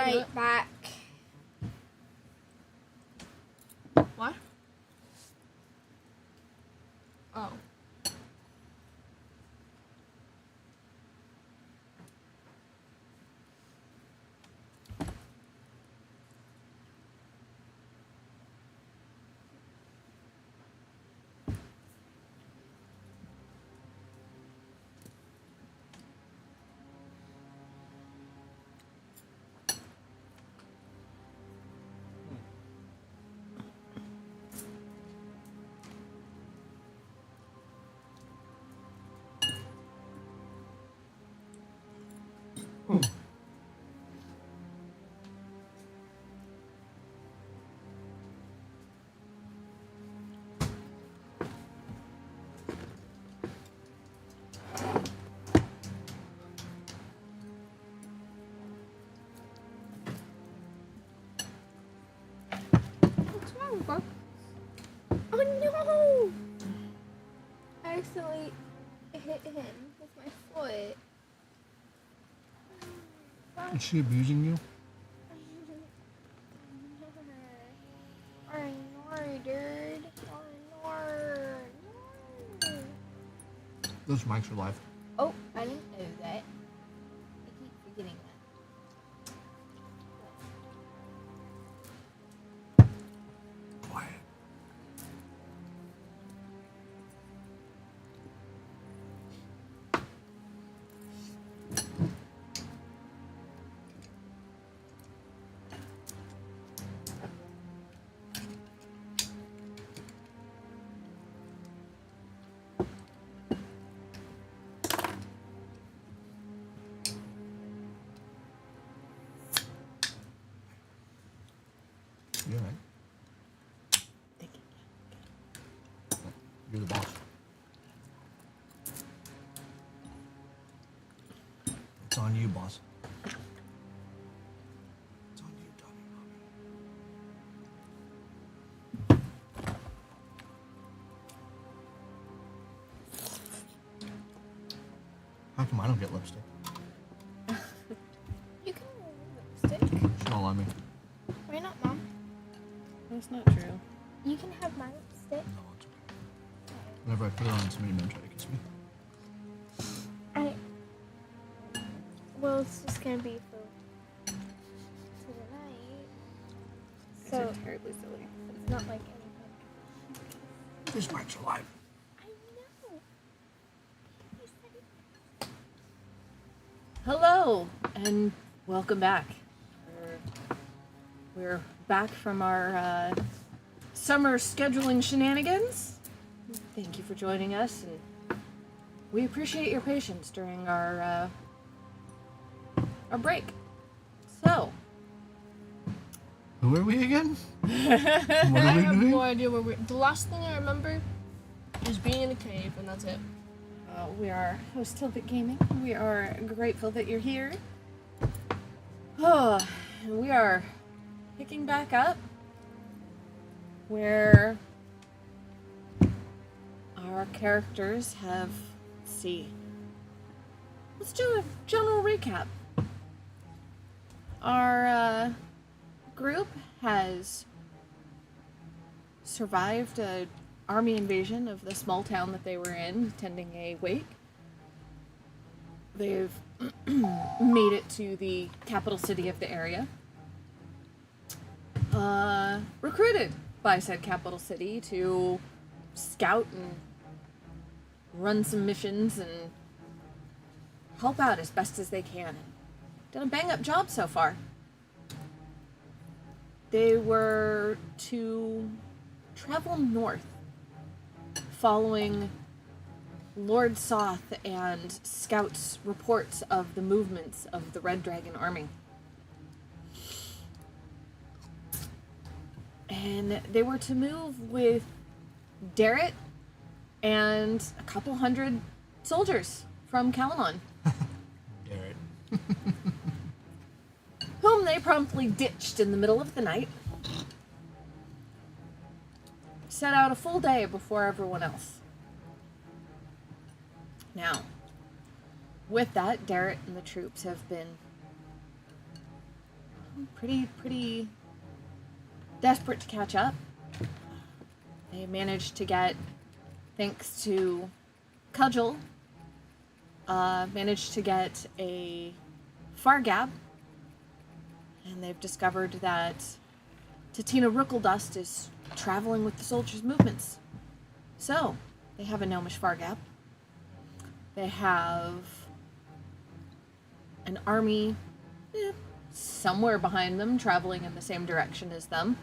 right back. What? Oh. What's wrong, bro? Oh no! I accidentally hit him with my foot. Is she abusing you? I know, dude. I know. Those mics are live. Oh, I didn't know that. I keep forgetting that. Quiet. You're right. You're the boss. It's on you, boss. It's on you, Tommy Mommy. How come I don't get lipstick? You can wear lipstick. She don't let me. Why not, Mom? That's not true. You can have my lipstick. No, it's okay. Whenever I put it on, somebody men try to kiss me. Well, it's just gonna be for tonight. These So are terribly silly. it's not like anything. These mics are live. I know. I said it. Hello, and welcome back. We're back from our summer scheduling shenanigans. Thank you for joining us, and we appreciate your patience during our break. So, Who are we again? What I are we have doing? no idea where we're. The last thing I remember is being in a cave, and that's it. we are Host Tilbit Gaming. We are grateful that you're here. Oh, and we are picking back up where our characters have, let's see, let's do a general recap. Our group has survived an army invasion of the small town that they were in, attending a wake. They've made it to the capital city of the area. Recruited by said capital city to scout and run some missions and help out as best as they can. Done a bang-up job so far. They were to travel north, following Lord Soth and scouts' reports of the movements of the Red Dragon army. And they were to move with Darrett and a couple hundred soldiers from Kalamon, Garrett. whom they promptly ditched in the middle of the night. Set out a full day before everyone else. Now, with that, Darrett and the troops have been pretty desperate to catch up. They managed to get, thanks to Cudgel, managed to get a Fargab, and they've discovered that Tatina Rookeldust is traveling with the soldiers' movements. So, they have a gnomish Fargab. They have an army somewhere behind them, traveling in the same direction as them.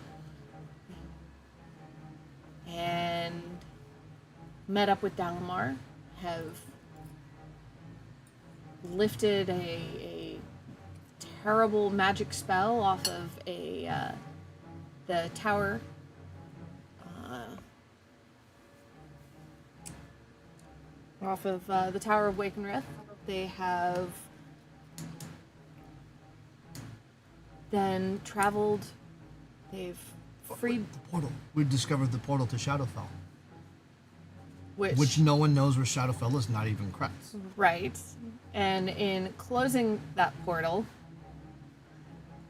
And met up with Dalamar, have lifted a terrible magic spell off of the tower. Off of the Tower of Wakenrith. They have then traveled. They've freed The portal. We discovered the portal to Shadowfell. which no one knows where Shadowfell is, not even Kretz. right. And in closing that portal,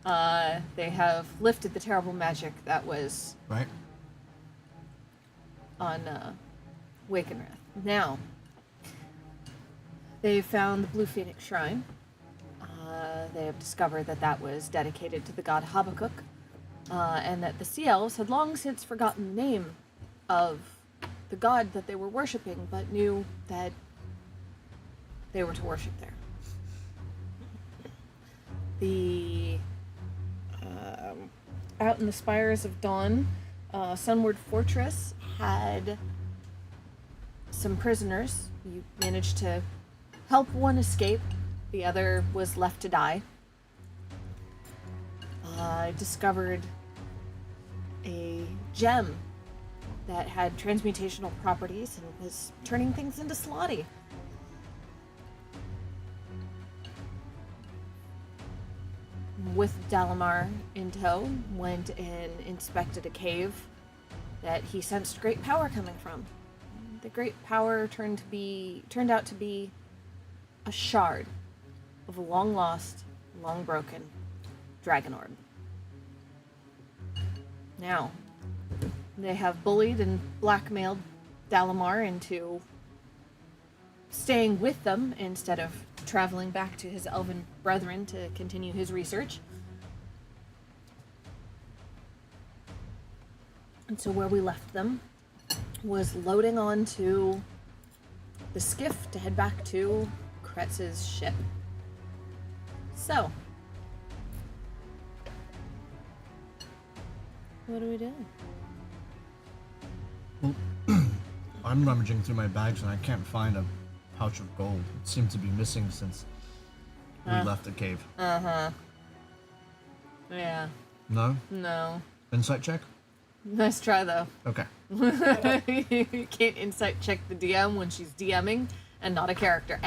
they have lifted the terrible magic that was Right? on Wakenrith. Now, they found the Blue Phoenix Shrine. They have discovered that that was dedicated to the god Habakkuk, and that the Sea Elves had long since forgotten the name of the god that they were worshipping, but knew that they were to worship there. The out in the Spires of Dawn, Sunward Fortress had some prisoners. You managed to help one escape. The other was left to die. I discovered a gem that had transmutational properties and was turning things into slotty. With Dalamar in tow, went and inspected a cave that he sensed great power coming from. The great power turned out to be a shard of a long lost, long broken dragon orb. Now, they have bullied and blackmailed Dalamar into staying with them instead of traveling back to his elven brethren to continue his research. And so where we left them was loading onto the skiff to head back to Kretz's ship. So, what do we do? Well, I'm rummaging through my bags and I can't find a pouch of gold. It seemed to be missing since we left the cave. Uh-huh. Yeah. No? No. Insight check? Nice try, though. Okay. You can't insight check the DM when she's DMing and not a character.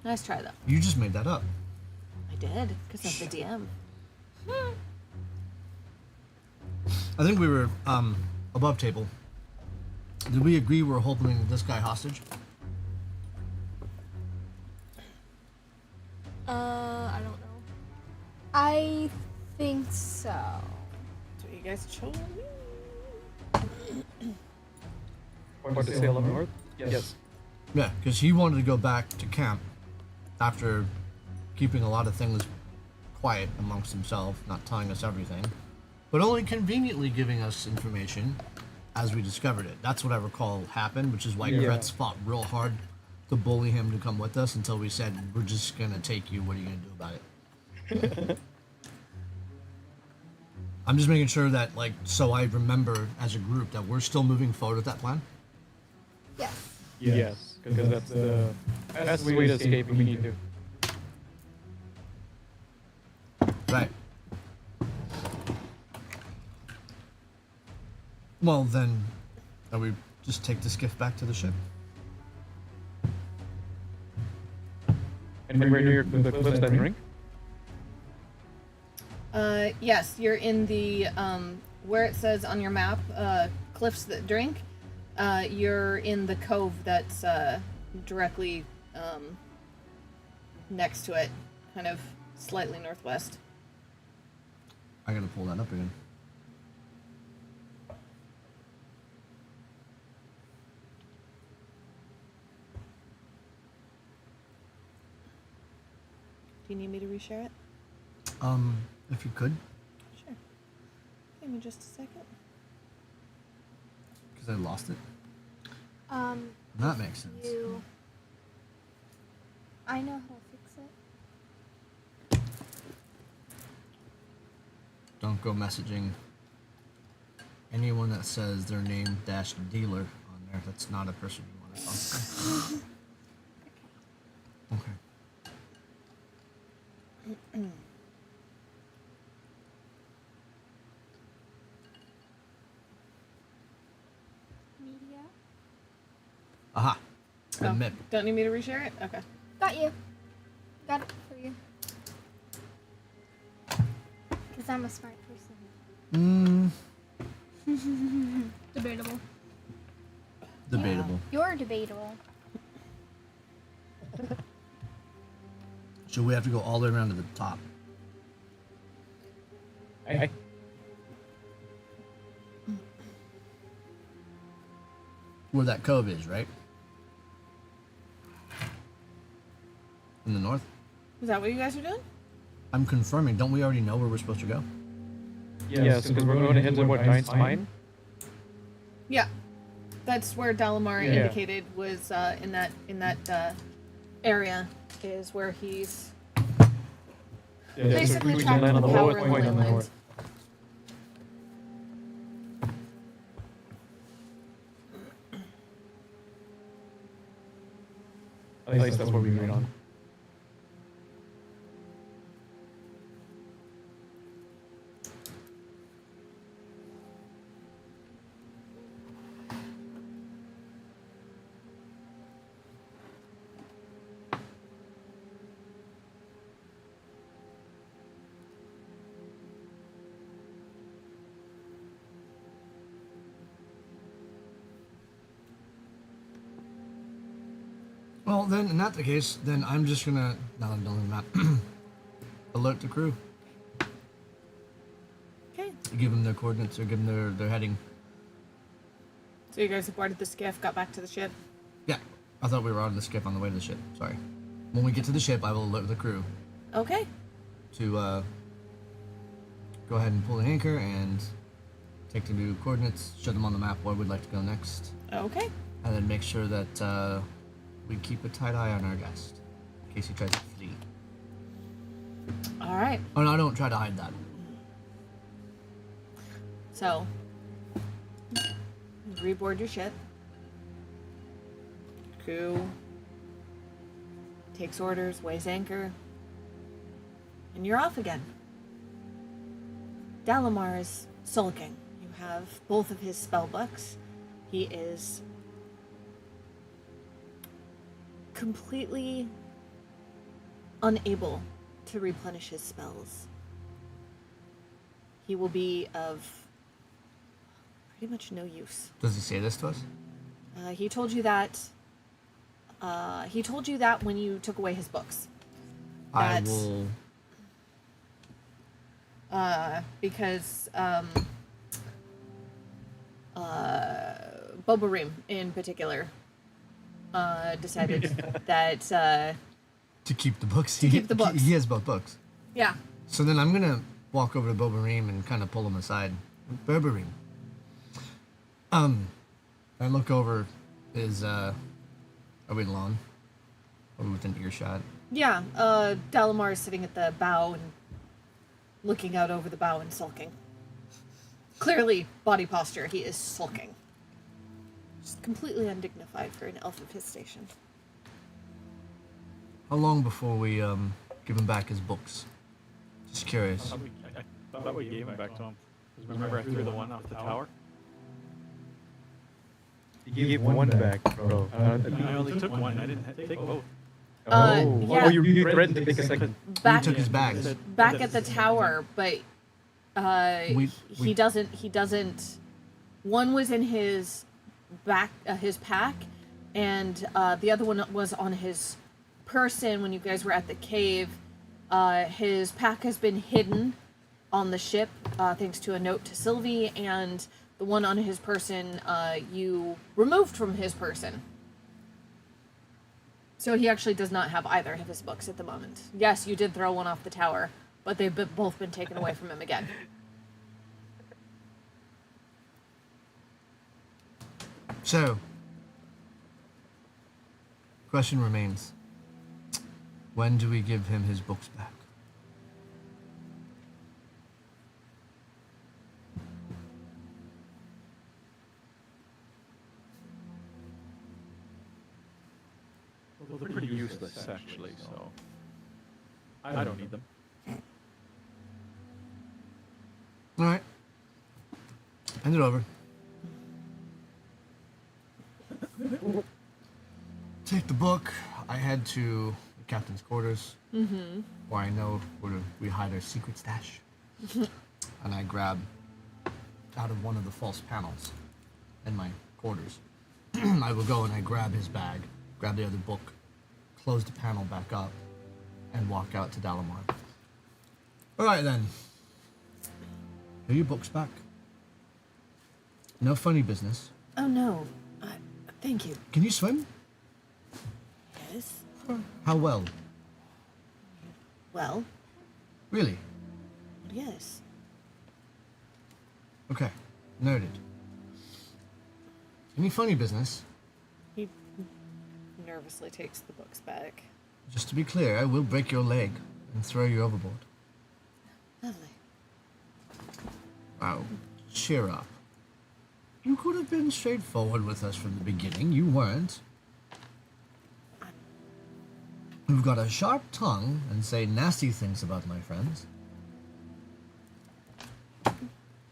Nice try, though. You just made that up. I did, because I'm the DM. I think we were above table. Did we agree we're holding this guy hostage? I don't know. I think so. So you guys chose me? Want to sail up north? Yes. Yeah, because he wanted to go back to camp after keeping a lot of things quiet amongst himself, not telling us everything, but only conveniently giving us information as we discovered it. That's what I recall happened, which is why Yeah. Kretz fought real hard to bully him to come with us until we said, we're just going to take you. What are you going to do about it? I'm just making sure that, like, so I remember as a group that we're still moving forward with that plan. Yes. Yes, because that's the best way to escape if we need to. Right. Well, then, we just take the skiff back to the ship. And we're near the cliffs that drink? Yes, you're in the, where it says on your map, cliffs that drink. You're in the cove that's, directly, next to it, kind of slightly northwest. I gotta pull that up again. Do you need me to reshare it? If you could, Sure. Give me just a second. because I lost it. That makes sense. I know how to fix it. Don't go messaging anyone that says their name dash dealer on there. That's not a person you want to talk to. Okay. Media. Aha. Oh, Admit. don't need me to reshare it? Okay. Got you. Got it for you. Because I'm a smart person. Debatable. Debatable. You're debatable. So we have to go all the way around to the top. I Where that cove is, right? In the north? Is that what you guys are doing? I'm confirming. Don't we already know where we're supposed to go? yes, because we're going to head to what Ninth Mine. Yeah. That's where Dalamar Yeah. indicated was in that area is where he's Yeah, basically so we trying can land to on the power lowest and point on the land. north. At least that's what we agreed on. Well, then, in that the case, then I'm just gonna, now that I'm done with the map, alert the crew. Okay. Give them their coordinates or give them their heading. So you guys have boarded the skiff, got back to the ship. Yeah, I thought we were on the skip on the way to the ship. Sorry. When we get to the ship, I will alert the crew Okay. to go ahead and pull the anchor and take the new coordinates, show them on the map where we'd like to go next, Okay. and then make sure that we keep a tight eye on our guest in case he tries to flee. All right. Oh no, I don't try to hide that. So reboard your ship. Crew takes orders, weighs anchor, and you're off again. Dalamar is sulking. You have both of his spell books. He is completely unable to replenish his spells. He will be of pretty much no use. Does he say this to us? He told you that. He told you that when you took away his books. I That's- will. Because Bobarim in particular decided that To keep the books. To keep the books. He has both books. yeah. So then I'm gonna walk over to Bobarim and kind of pull him aside. Bobarim. I look over. Are we alone? Are we within earshot? Yeah, Dalamar is sitting at the bow and looking out over the bow and sulking. Clearly, body posture, he is sulking. Just completely undignified for an elf of his station. How long before we give him back his books? Just curious. I thought we gave him back to him. 'Cause remember I threw the one off the tower? You gave one back, bro. I only took one. I didn't take both. Yeah. Oh, you threatened to take a second. Back, We took his bags. back at the tower, but We- he doesn't. One was in his back, his pack, and the other one was on his person when you guys were at the cave. His pack has been hidden on the ship, thanks to a note to Sylvie, and the one on his person, you removed from his person. So he actually does not have either of his books at the moment. Yes, you did throw one off the tower, but they've both been taken away from him again. So, question remains. When do we give him his books back? Well, they're pretty useless, actually, so I don't need them. Alright. Hand it over. Take the book. I head to the captain's quarters, where I know where we hide our secret stash. And I grab out of one of the false panels in my quarters. I will go and I grab his bag, grab the other book, close the panel back up, and walk out to Dalamar. Alright then. Here are your books back. No funny business. Oh no. Thank you. Can you swim? Yes. How well? Well, Really? yes. Okay. Noted. Any funny business? He nervously takes the books back. Just to be clear, I will break your leg and throw you overboard. Lovely. Oh, cheer up. You could have been straightforward with us from the beginning. You weren't. You've got a sharp tongue and say nasty things about my friends.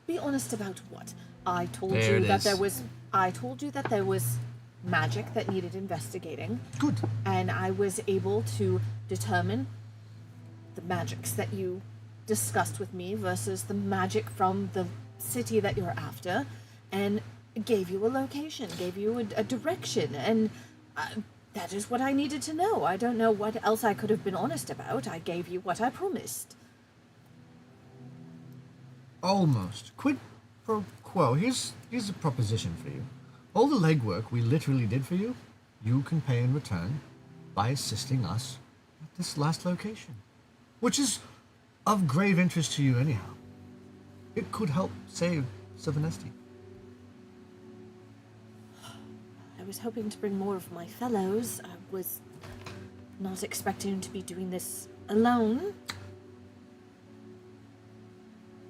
Be honest about what? I told There you it that is. there was. I told you that there was magic that needed investigating, Good. and I was able to determine the magics that you discussed with me versus the magic from the city that you're after, and gave you a location, gave you a direction, and that is what I needed to know. I don't know what else I could have been honest about. I gave you what I promised. Almost. Quid pro quo. Here's a proposition for you. All the legwork we literally did for you, you can pay in return by assisting us at this last location. Which is of grave interest to you anyhow. It could help save Sylvanesti. I was hoping to bring more of my fellows. I was not expecting to be doing this alone.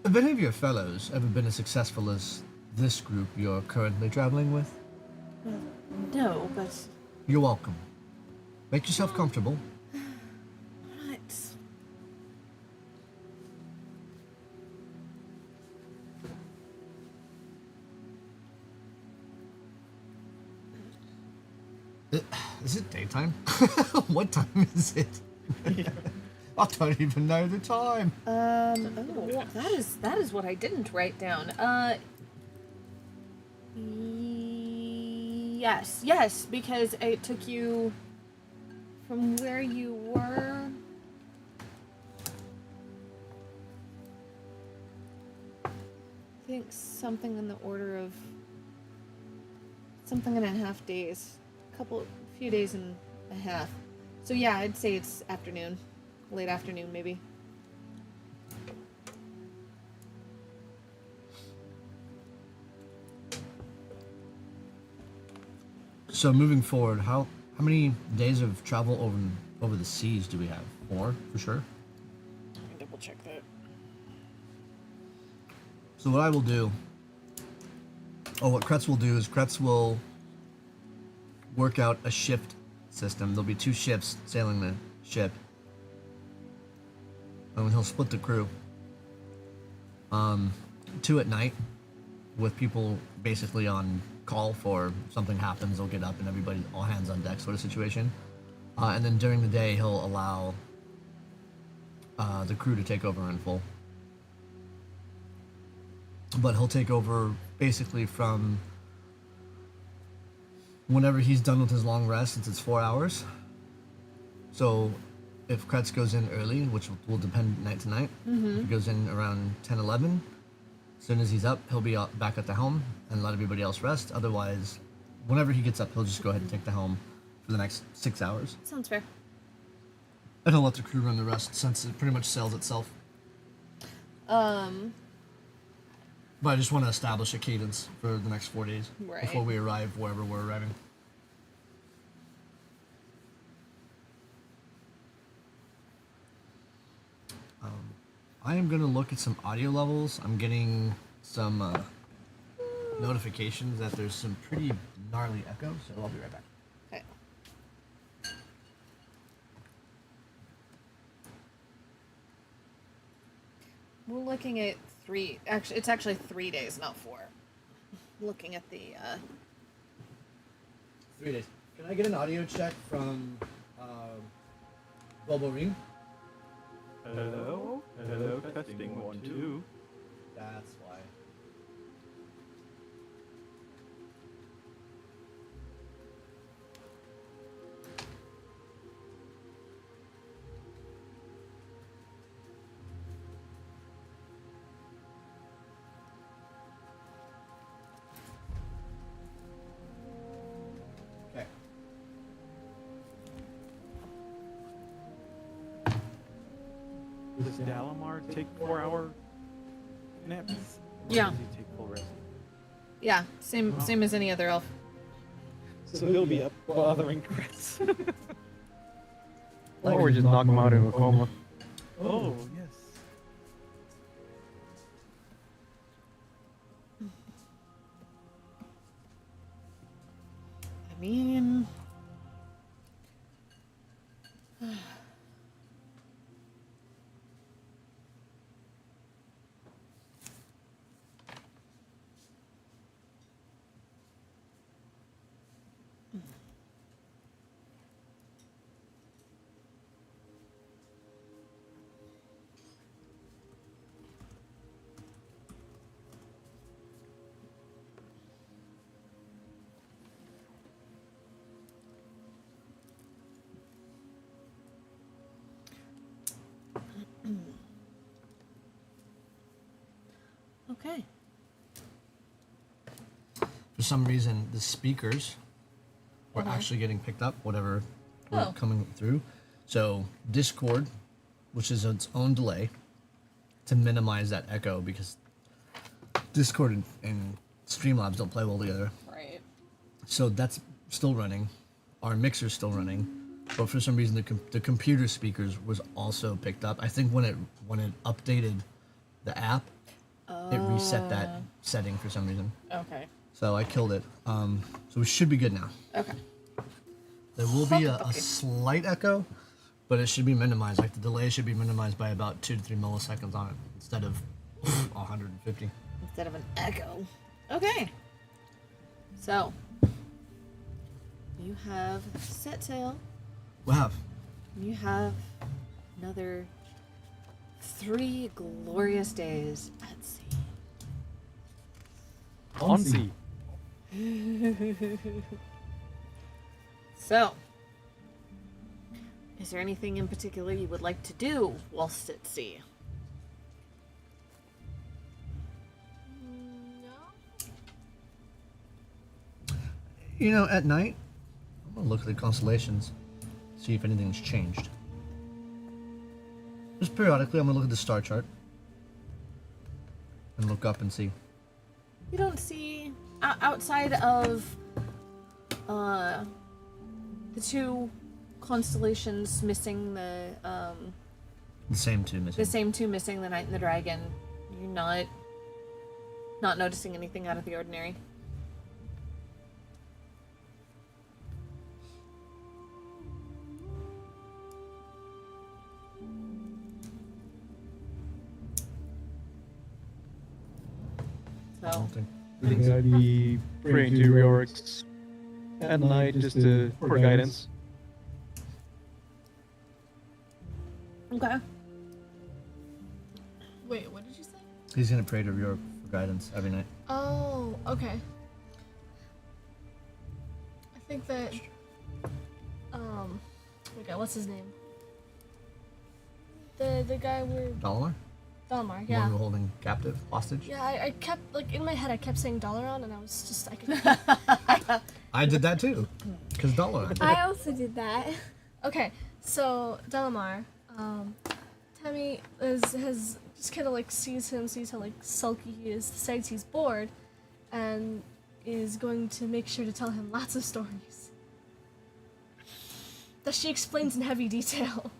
Have any of your fellows ever been as successful as this group you're currently traveling with? Well, no, but... You're welcome. Make yourself comfortable. Right. Is it daytime? What time is it? I don't even know the time. Oh, that is what I didn't write down. Yes, because it took you from where you were. I think something in the order of something and a half days. Few days and a half. So yeah, I'd say it's afternoon. Late afternoon, maybe. So moving forward, how many days of travel over the seas do we have? 4 for sure. Let me double check that. So what I will do, what Kretz will do is Kretz will work out a shift system. There'll be 2 ships sailing the ship. And he'll split the crew. 2 at night, with people basically on call for something happens, they'll get up and everybody, all hands on deck sort of situation. And then during the day, he'll allow the crew to take over in full. But he'll take over basically from whenever he's done with his long rest, since it's 4 hours. So if Kretz goes in early, which will depend night to night, if he goes in around 10, 11, as soon as he's up, he'll be back at the helm and let everybody else rest. Otherwise, whenever he gets up, he'll just go ahead and take the helm for the next 6 hours. Sounds fair. And he'll let the crew run the rest since it pretty much sails itself. But I just want to establish a cadence for the next 4 days Right. before we arrive wherever we're arriving. I am going to look at some audio levels. I'm getting some notifications that there's some pretty gnarly echo, so I'll be right back. Okay. We're looking at 3. Actually, it's actually 3 days, not 4. Looking at the 3 days. Can I get an audio check from Bobo Ring? Hello? Hello, testing 1, 2. That's why. Okay. Does Dalamar take 4-hour naps? Or Yeah. Does he take full rest? yeah, same as any other elf. So he'll be up bothering Chris. Or just knock him out in a coma. Oh, yes. I mean, okay. For some reason, the speakers were actually getting picked up, whatever were Oh. coming through. So Discord, which is its own delay, to minimize that echo because Discord and Streamlabs don't play well together. Right. So that's still running. Our mixer's still running, but for some reason the computer speakers was also picked up. I think when it updated the app, it reset that setting for some reason. Okay. So I killed it. So we should be good now. Okay. There will be a Okay. slight echo, but it should be minimized. Like the delay should be minimized by about 2 to 3 milliseconds on it instead of 150. Instead of an echo. Okay. So, you have set sail. We'll have. You have another 3 glorious days at sea. On sea. So, is there anything in particular you would like to do whilst at sea? You know, at night, I'm gonna look at the constellations, see if anything's changed. Just periodically, I'm gonna look at the star chart and look up and see. You don't see outside of the 2 constellations missing, the The same two missing. same 2 missing, the Knight and the Dragon. You're not noticing anything out of the ordinary. I So, don't think. I think I'd be praying to Riorix at night just for guidance. okay. Wait, what did you say? He's gonna pray to York for guidance every night. Oh, okay. I think that, okay, what's his name? The guy we're Dalamar? Dalmar, The yeah. one we're holding captive, hostage? Yeah, I kept, like, in my head, I kept saying Dalaran, and I was just, I could. I did that too. Because Dalamar. I also did that. Okay, so Dalamar, Tammy has just kind of like sees how like sulky he is, decides he's bored, and is going to make sure to tell him lots of stories that she explains in heavy detail.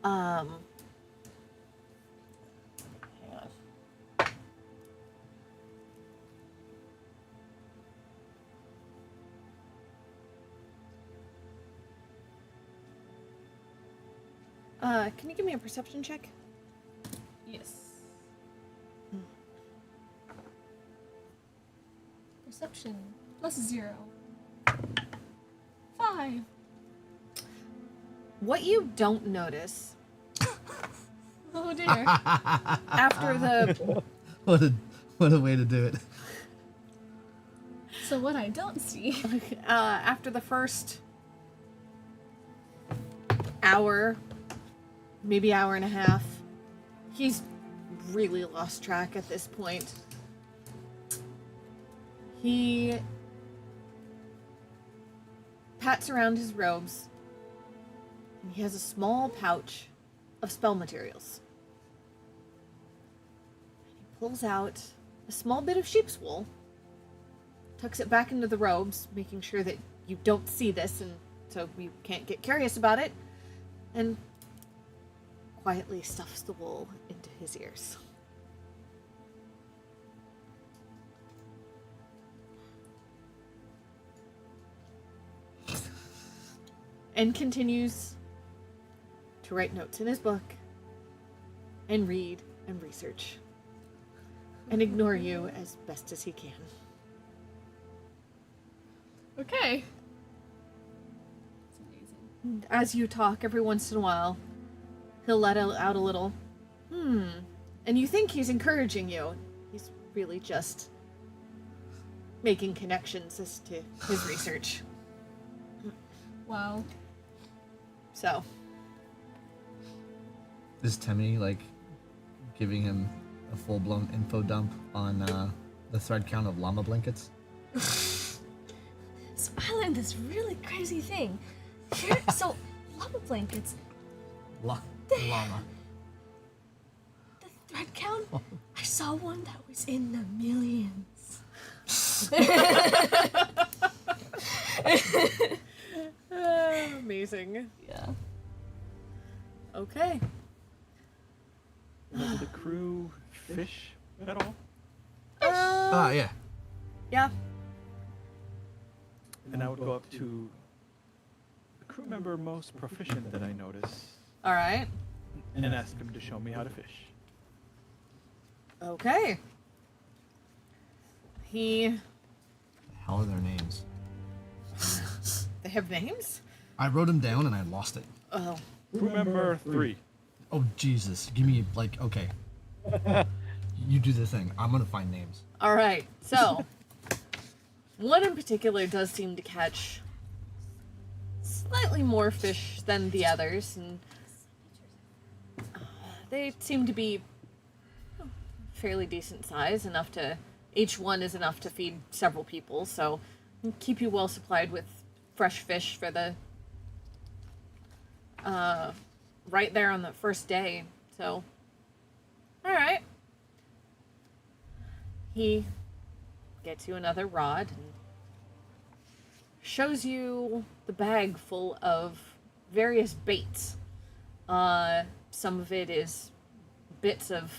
Hang on. Can you give me a perception check? Yes. Perception +0. 5. What you don't notice Oh dear. after the What a way to do it. So what I don't see. after the first hour, maybe hour and a half, he's really lost track at this point. He pats around his robes, and he has a small pouch of spell materials. He pulls out a small bit of sheep's wool, tucks it back into the robes, making sure that you don't see this and so you can't get curious about it, and quietly stuffs the wool into his ears. And continues to write notes in his book and read and research and ignore you as best as he can. Okay. It's amazing. And as you talk, every once in a while, he'll let out a little, and you think he's encouraging you. He's really just making connections as to his research. Wow. So, Is Temmie like giving him a full blown info dump on the thread count of llama blankets? So I learned this really crazy thing. Here, so llama blankets, Llama. the thread count, I saw one that was in the millions. amazing. Yeah. Okay. Did the crew fish at all? Yeah. Yeah. And I would go up to the crew member most proficient that I notice All right. and ask him to show me how to fish. Okay. He. How are their names? They have names? I wrote them down and I lost it. Oh. Crew member 3. Oh Jesus! Give me like okay. You do the thing. I'm gonna find names. All right. So, one in particular does seem to catch slightly more fish than the others, and they seem to be fairly decent size, enough to each one is enough to feed several people. So, keep you well supplied with fresh fish for the right there on the first day. So, all right. He gets you another rod and shows you the bag full of various baits. Some of it is bits of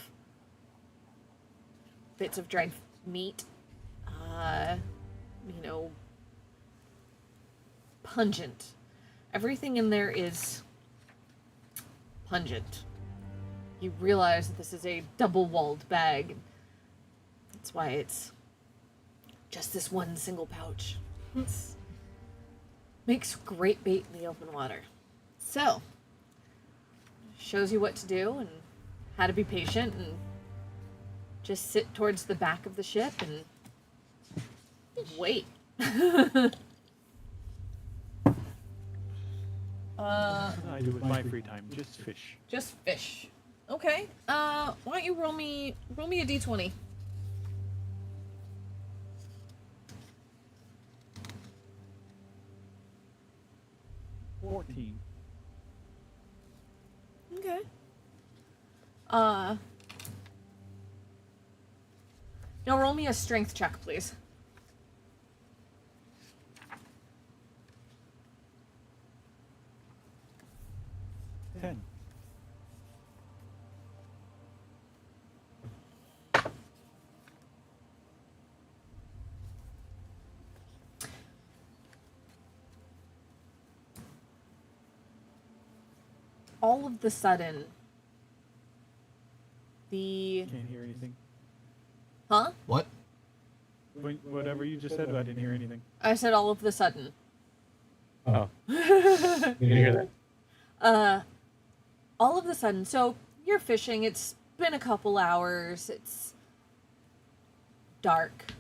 dried meat. Pungent. Everything in there is pungent. You realize that this is a double-walled bag. That's why it's just this one single pouch. Makes great bait in the open water. So, shows you what to do and how to be patient and just sit towards the back of the ship and wait. That's what I do with my free time. Just fish. Just fish. Okay. Why don't you roll me a d20? $14. Okay. Now roll me a strength check, please. $10. All of the sudden, the... Can't hear anything. Huh? What? Whatever you just said, I didn't hear anything. I said all of the sudden. Oh. Didn't hear that. All of the sudden, so you're fishing, it's been a couple hours, it's dark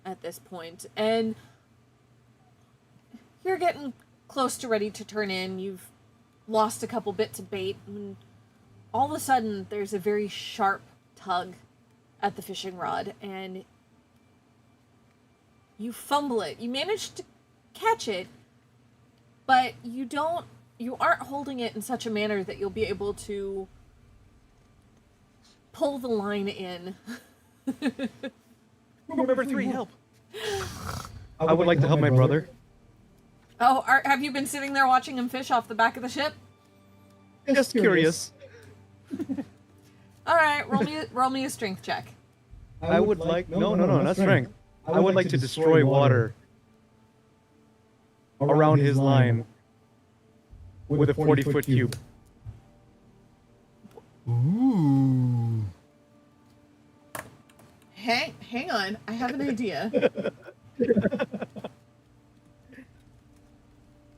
at this point, and you're getting close to ready to turn in, you've lost a couple bits of bait, and all of a sudden there's a very sharp tug at the fishing rod, and you fumble it. You manage to catch it, but you aren't holding it in such a manner that you'll be able to pull the line in. Number 3, help. I would like to help my brother. Oh, have you been sitting there watching him fish off the back of the ship? Just curious. All right, roll me a strength check. I would like... No, not strength. I would like to destroy water around his line with a 40-foot cube. Ooh. Hang on, I have an idea.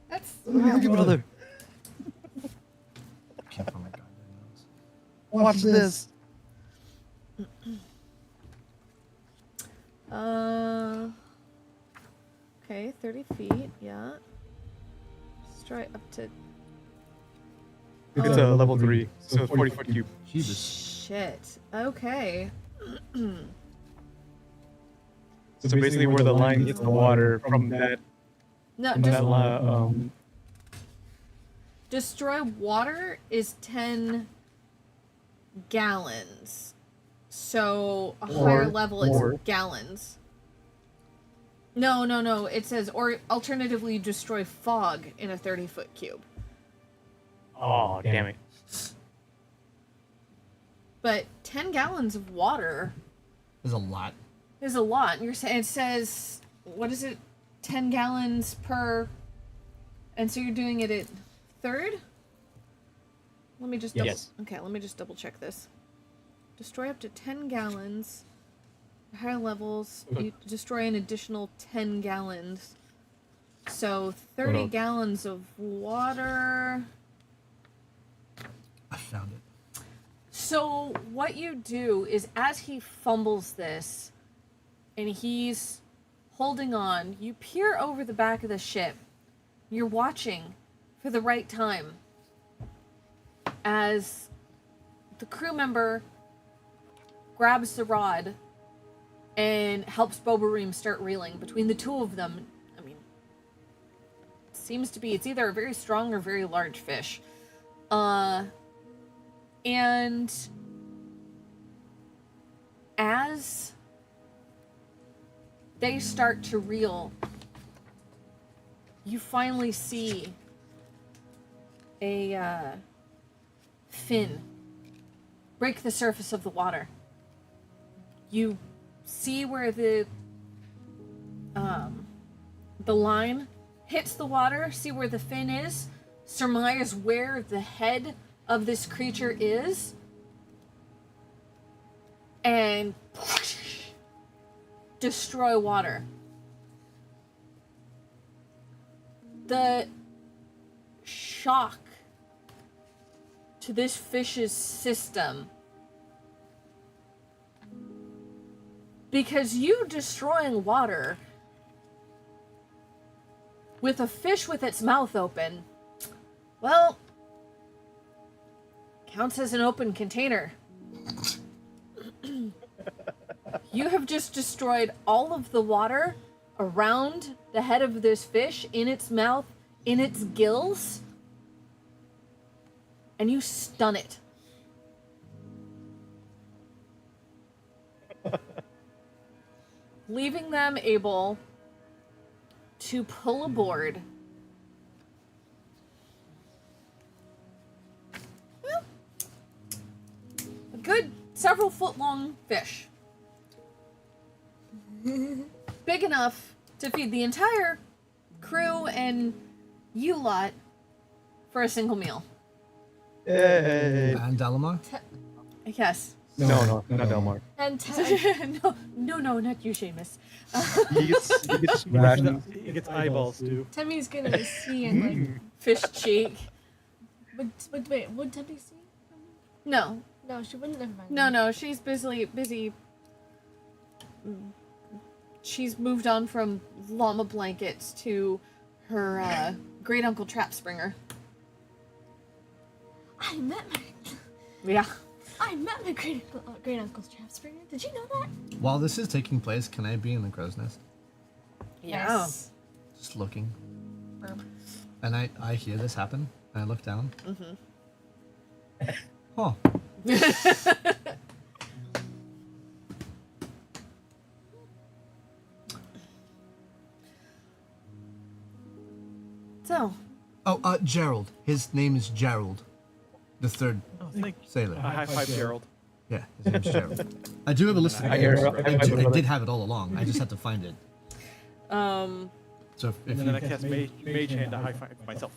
That's Look at brother. Can't find my goddamn notes. Watch this. Okay, 30 feet, yeah. Straight up to... It's a level 3, so 40-foot cube. Jesus. Shit. Okay. So basically where the line hits the water from that... No, From that destroy water is 10 gallons. So a higher level or- it's gallons. No. It says, or alternatively destroy fog in a 30-foot cube. Oh, damn it. But 10 gallons of water There's a lot. is a lot. And you're saying it says, what is it? 10 gallons per, and so you're doing it at third? Let me just double, Yes. okay, let me just double check this. Destroy up to 10 gallons. Higher levels, you destroy an additional 10 gallons. So 30 gallons of water. I found it. So what you do is as he fumbles this and he's holding on, you peer over the back of the ship. You're watching for the right time as the crew member grabs the rod and helps Bobareem start reeling. Between the two of them, I mean, it seems to be, it's either a very strong or very large fish. And as they start to reel, you finally see a fin break the surface of the water. You see where the line hits the water, see where the fin is, surmise where the head of this creature is, and destroy water. The shock to this fish's system, because you destroying water with a fish with its mouth open, well, counts as an open container. You have just destroyed all of the water around the head of this fish, in its mouth, in its gills, and you stun it. Leaving them able to pull aboard a good several foot long fish. Big enough to feed the entire crew and you lot for a single meal. Yay! And Dalamar? Yes. No, not Delmar. And No, not you, Seamus. He gets rations. He gets eyeballs too. Temmy's gonna see and like. Fish cheek. But wait, would Temmy see? No, No, she wouldn't. Never mind. no, she's busy. She's moved on from llama blankets to her great uncle Trap Springer. I met Yeah. my great uncle's trap springer. Did you know that? While this is taking place, can I be in the crow's nest? Yeah. Yes. Just looking. Burp. And I hear this happen, and I look down. Mm-hmm. Huh. So, Oh, Gerald. His name is Gerald. The third Oh, thank you. sailor. High five, Gerald. Yeah, his name's Gerald. I do have a list of I names. hear- I did have it all along. I just had to find it. So if And you, then I cast Mage Hand to high five myself.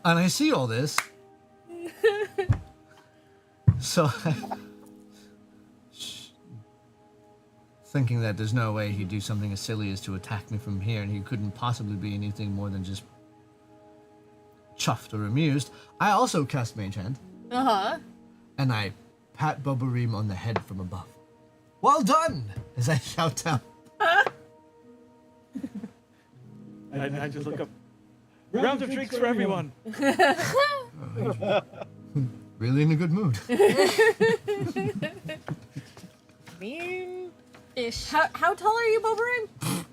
and I see all this, so thinking that there's no way he'd do something as silly as to attack me from here, and he couldn't possibly be anything more than just chuffed or amused, I also cast Mage Hand, and I pat Bobareem on the head from above. Well done! As I shout down. And I just look up. Round of drinks for everyone. Really in a good mood. Ish. how tall are you, Bobarin?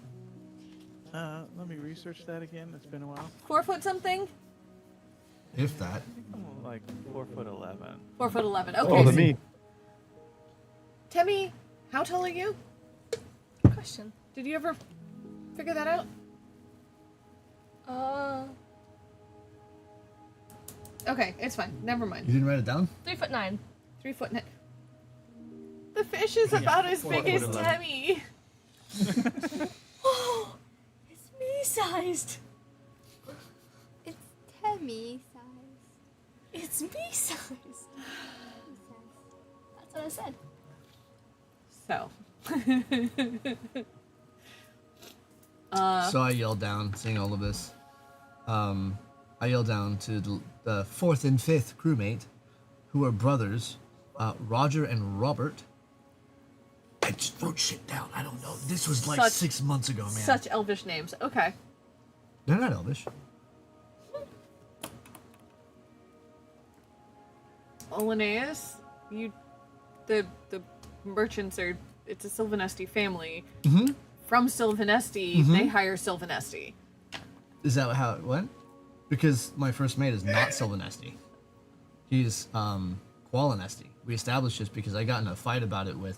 Let me research that again. It's been a while. 4 foot something? If that. Oh, like 4'11". 4'11". Okay. Oh, the me. Temmie, how tall are you? Question. Did you ever figure that out? Okay, it's fine. Never You mind. didn't write it down? 3'9". 3 foot. The fish is about as big as 4'11". Temmie. Oh, it's me sized. It's Temmie size. It's me sized. That's what I said. So. So I yelled down, seeing all of this. I yelled down to the fourth and fifth crewmate, who are brothers, Roger and Robert. I just wrote shit down. I don't know. This was like Such- 6 months ago, man. Such elvish names. Okay. They're not Elvish. Oleneus, the merchants are, it's a Sylvanesti family. Mm-hmm. From Sylvanesti, they hire Sylvanesti. Is that how it went? Because my first mate is not Sylvanesti. He's Qualinesti. We established this because I got in a fight about it with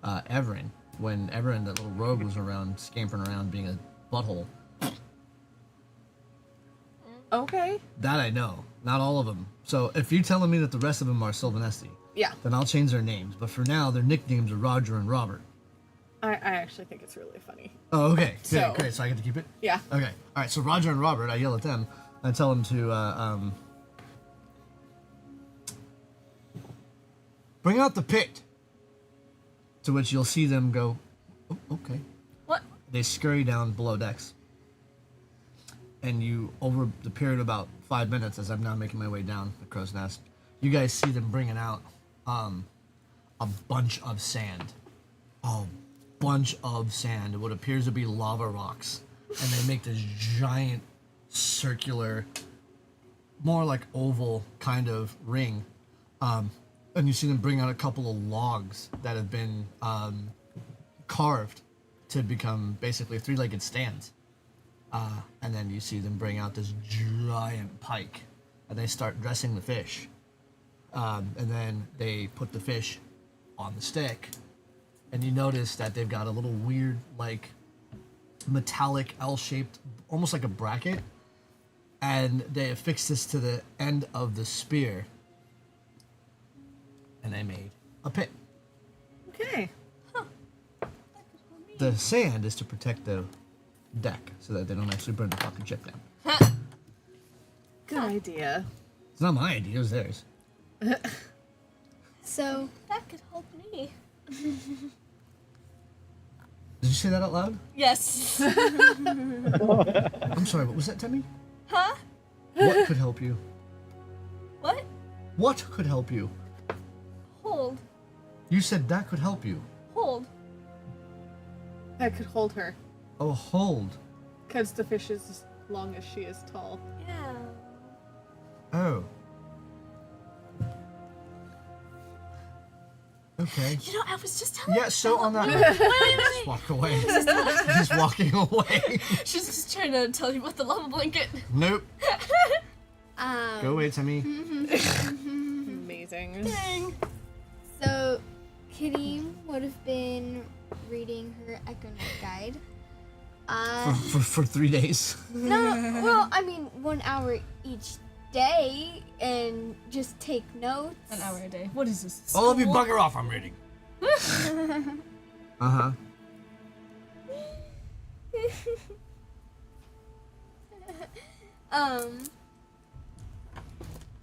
Everin. When Everin, that little rogue, was around, scampering around being a butthole. Okay. That I know. Not all of them. So if you're telling me that the rest of them are Sylvanesti, Yeah. then I'll change their names. But for now, their nicknames are Roger and Robert. I actually think it's really funny. Oh, okay. Great, So- great. So I get to keep it? Yeah. Okay. All right. So Roger and Robert, I yell at them. I tell them to bring out the pit. To which you'll see them go, oh, okay. What? They scurry down below decks. And you, over the period of about 5 minutes, as I'm now making my way down the crow's nest, you guys see them bringing out a bunch of sand. a bunch of sand, what appears to be lava rocks, and they make this giant circular, more like oval kind of ring. And you see them bring out a couple of logs that have been carved to become basically three-legged stands. And then you see them bring out this giant pike, and they start dressing the fish. And then they put the fish on the stick, and you notice that they've got a little weird, like, metallic L-shaped, almost like a bracket, and they affixed this to the end of the spear, and they made a pit. Okay. The sand is to protect the deck so that they don't actually burn the fucking ship down. Good idea. It's not my idea, it was theirs. So, That could help me. Did you say that out loud? Yes. I'm sorry, what was that, Temmie? Huh? What could help you? What? What could help you? Hold. You said that could help you. Hold. That could hold her. Oh, hold. Because the fish is as long as she is tall. Yeah. Oh. Okay. You know, I was just telling Yeah, so on that... Just walk away. Just walking away. She's just trying to tell you about the llama blanket. Nope. Go away, Temmie. Amazing. Dang. so Kitty would have been reading her Echo Night guide. For 3 days. No, well, I mean 1 hour each day, and just take notes. An hour a day. What is this? All of you school? bugger off, I'm reading. Uh-huh.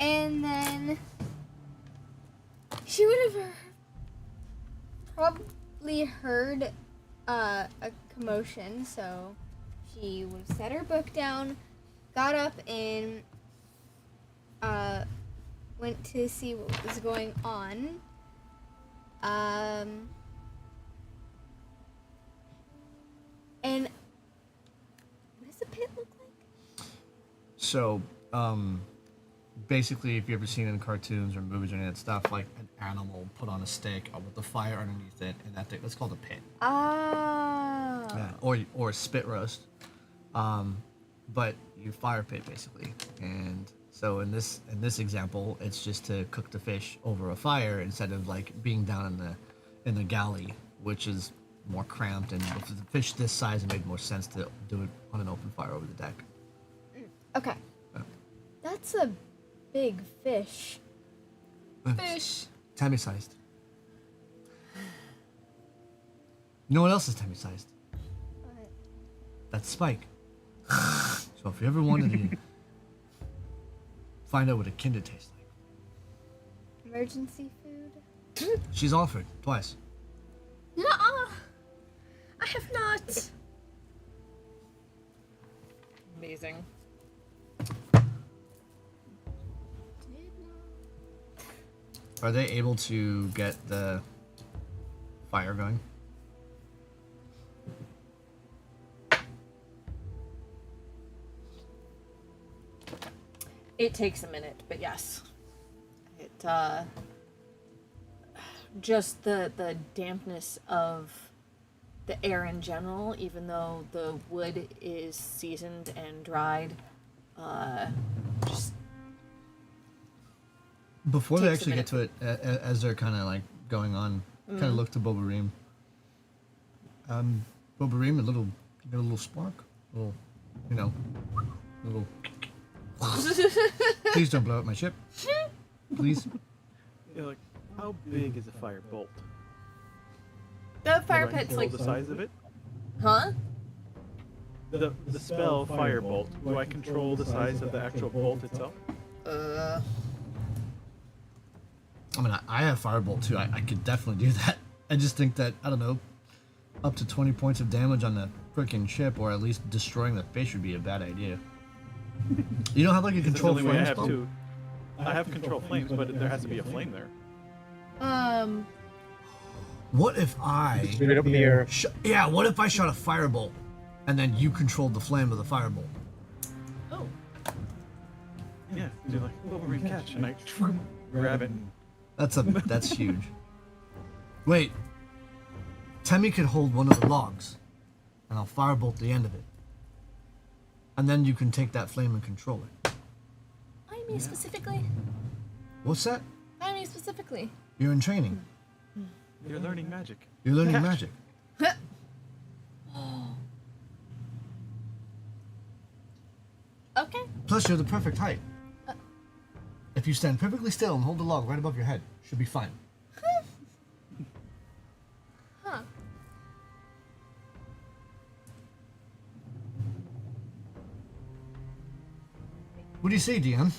And then she would have probably heard a commotion, so she would have set her book down, got up, and went to see what was going on. And what does the pit look like? So, basically, if you've ever seen it in cartoons or movies or any of that stuff, like an animal put on a stick with the fire underneath it, and that thing, that's called a pit. Ah. Yeah, or a spit roast. But you fire pit, basically. And so in this example, it's just to cook the fish over a fire instead of, like, being down in the galley, which is more cramped, and with the fish this size, it made more sense to do it on an open fire over the deck. Okay. Yeah. That's a big fish. Fish. Tammy sized. You know what else is Tammy sized? What? That's Spike. So if you ever wanted to find out what a kinder tastes like, Emergency food? she's offered twice. Nuh-uh. I have not. Amazing. Are they able to get the fire going? It takes a minute, but yes. It, just the dampness of the air in general, even though the wood is seasoned and dried, just Before they Takes a actually get to it, as they're kind of like going on, kind of look to Bobareem. Bobareem, you got a little spark, a little, little. Please don't blow up my ship. Please. Yeah, like, how big is a fire bolt? the fire Do I pit's control like, the size of it. huh? The spell firebolt. Do I control the size of the actual bolt itself? I mean, I have firebolt too. I could definitely do that. I just think that, I don't know, up to 20 points of damage on the freaking ship, or at least destroying the fish, would be a bad idea. You don't have like a It's the control only way I flame have spell? to. I have control flames, but there has to be a flame there. What if I... Straight up in the air. Yeah, what if I shot a firebolt, and then you controlled the flame of the firebolt? Oh. Yeah, do like Wolverine catch, and I grab it. And That's huge. Wait. Temmie could hold one of the logs, and I'll firebolt the end of it. And then you can take that flame and control it. I mean specifically. What's that? I mean specifically. You're in training. You're learning magic. You're learning Catch. magic. Okay. Plus, you're the perfect height. If you stand perfectly still and hold the log right above your head, should be fine. Huh. What do you say, DM?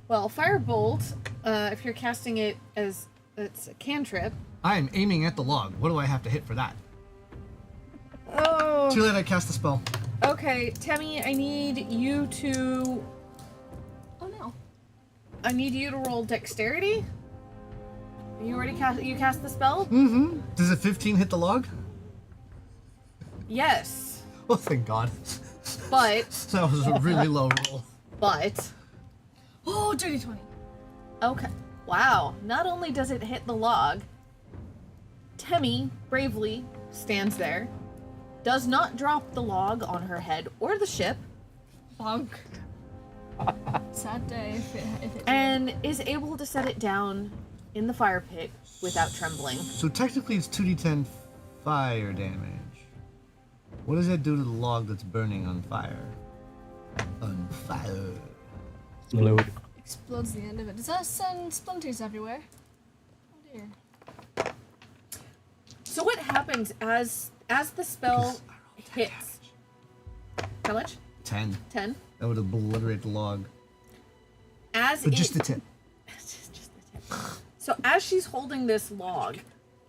Well, Firebolt, if you're casting it as it's a cantrip. I am aiming at the log. What do I have to hit for that? Oh. Too late, I cast the spell. Okay, Temmie, I need you to. Oh no. I need you to roll dexterity. You already cast the spell? Mm-hmm. Does a 15 hit the log? Yes, Oh, thank God. but That was a really low roll. Oh, dirty 20. Okay. Wow. Not only does it hit the log, Temmie bravely stands there, does not drop the log on her head or the ship, Bonk. Sad day if it and is able to set it down in the fire pit without trembling. So technically it's 2d10 fire damage. What does that do to the log that's burning on fire? On fire. Load. explodes the end of it. Does that send splinters everywhere? Oh dear. So what happens as the spell hits? How much? 10. 10. That would obliterate the log. As But it, just the tip. just the tip. So as she's holding this log,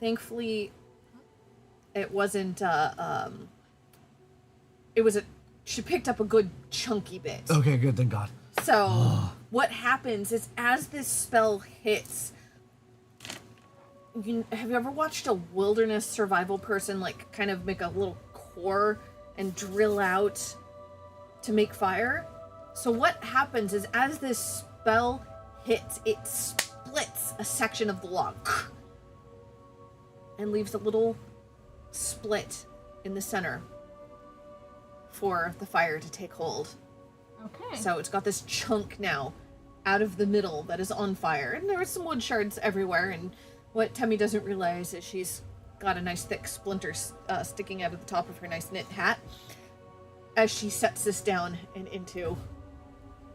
thankfully, it wasn't. It was a. She picked up a good chunky bit. Okay, good, thank God. So what happens is as this spell hits. Have you ever watched a wilderness survival person like kind of make a little core and drill out to make fire? So what happens is as this spell hits, it splits a section of the log and leaves a little split in the center for the fire to take hold. Okay. So it's got this chunk now out of the middle that is on fire. And there are some wood shards everywhere. And what Temmie doesn't realize is she's got a nice thick splinter sticking out of the top of her nice knit hat as she sets this down and into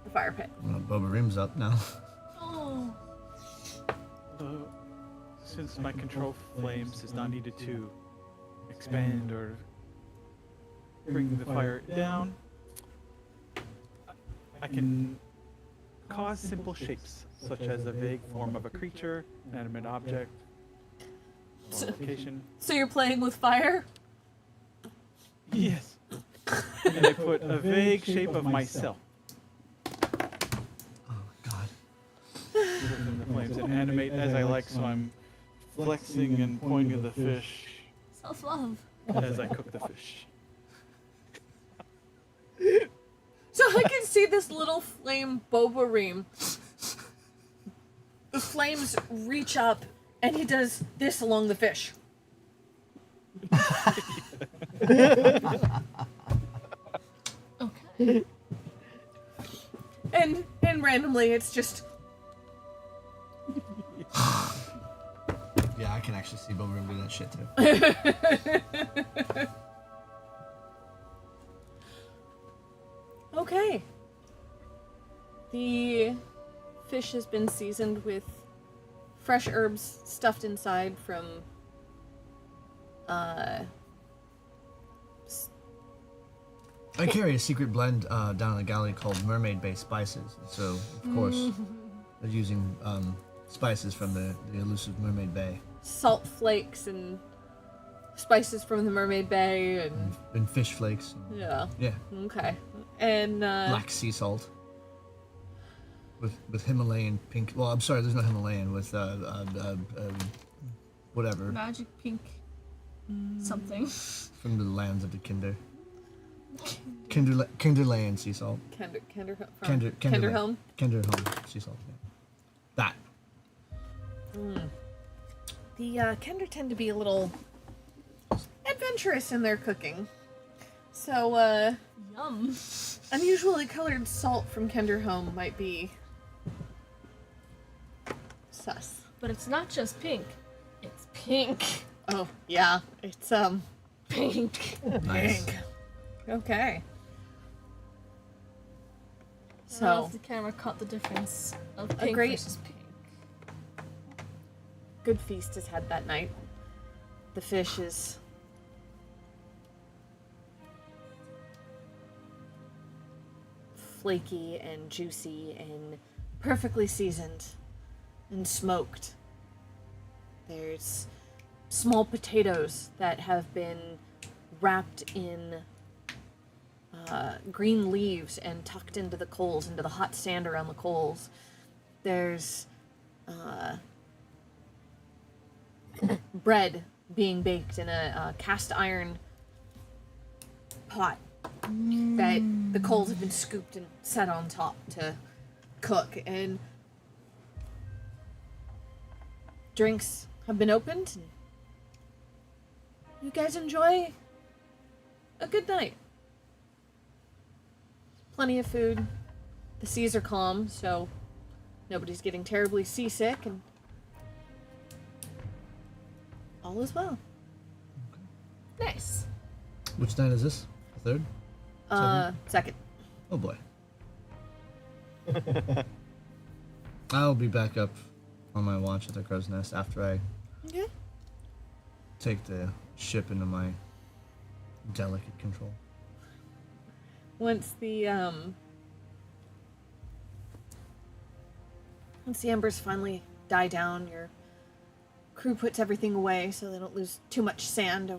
the fire pit. Well, Boba Rim's up now. Oh. Since my control flames is not needed to expand or bring the fire down, I can cause simple shapes, such as a vague form of a creature, inanimate object, or location. So you're playing with fire? Yes. And I put a vague shape of myself Oh, God. within the flames and animate as I like, so I'm flexing and pointing at the fish Self-love. as I cook the fish. So I can see this little flame Boba Reem. The flames reach up and he does this along the fish. Okay. And randomly it's just Yeah, I can actually see Boba Rim do that shit too. okay. The fish has been seasoned with fresh herbs stuffed inside from I carry a secret blend down in the galley called mermaid-based spices. So, of course, they're using spices from the elusive Mermaid Bay. salt flakes and spices from the Mermaid Bay And fish flakes. yeah. Yeah, Okay. And black sea salt. with Himalayan pink. Well, I'm sorry, there's no Himalayan with whatever Magic pink something. from the lands of the Kinderland sea salt. Kenderhome. Kinderhome sea salt. Yeah. That. The Kender tend to be a little adventurous in their cooking. So, Yum. unusually colored salt from Kenderhome might be sus. But it's not just pink. It's pink. Oh, yeah. It's, Pink. Nice. pink. Okay. I don't know So, if the camera caught the difference of pink great- versus pink. good feast is had that night. The fish is flaky and juicy and perfectly seasoned and smoked. There's small potatoes that have been wrapped in green leaves and tucked into the coals, into the hot sand around the coals. There's bread being baked in a cast iron pot that the coals have been scooped and set on top to cook, and drinks have been opened, and you guys enjoy a good night. Plenty of food. The seas are calm, so nobody's getting terribly seasick, and all is well. Nice. Which night is this? The third? Second. Oh boy. I'll be back up on my watch at the Crow's Nest after I Okay. take the ship into my delicate control. Once the embers finally die down, your crew puts everything away so they don't lose too much sand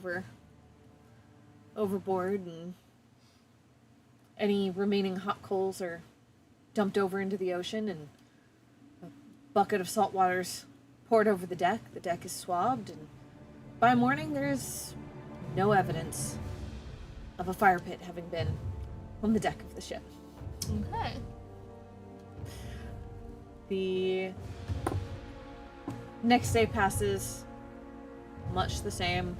overboard, and any remaining hot coals are dumped over into the ocean, and a bucket of salt water's poured over the deck. The deck is swabbed, and by morning there's no evidence of a fire pit having been on the deck of the ship. Okay. The next day passes much the same.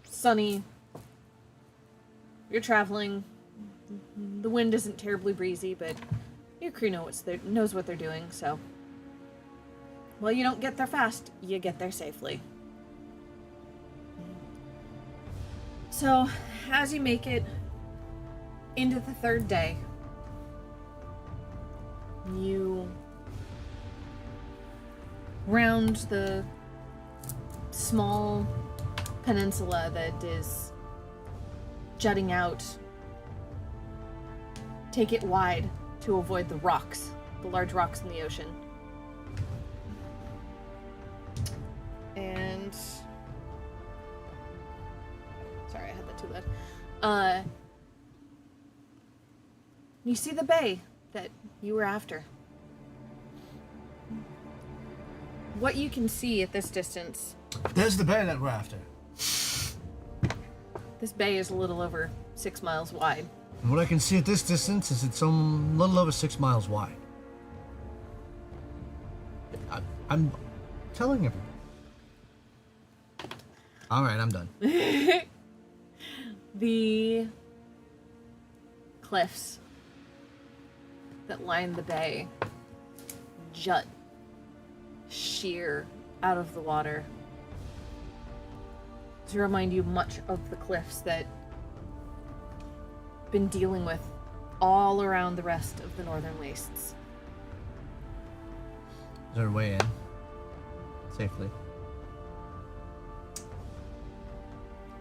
Sunny. You're traveling. The wind isn't terribly breezy, but your crew knows what they're doing, so. Well, you don't get there fast, you get there safely. So, as you make it into the third day, you round the small peninsula that is jutting out. Take it wide to avoid the rocks, the large rocks in the ocean. And sorry, I had that too loud. You see the bay that you were after. What you can see at this distance, There's the bay that we're after. this bay is a little over 6 miles wide. And what I can see at this distance is it's a little over 6 miles wide. I'm telling everyone. Alright, I'm done. The cliffs that line the bay jut sheer out of the water to remind you much of the cliffs that been dealing with all around the rest of the northern wastes. Is there a way in? Safely.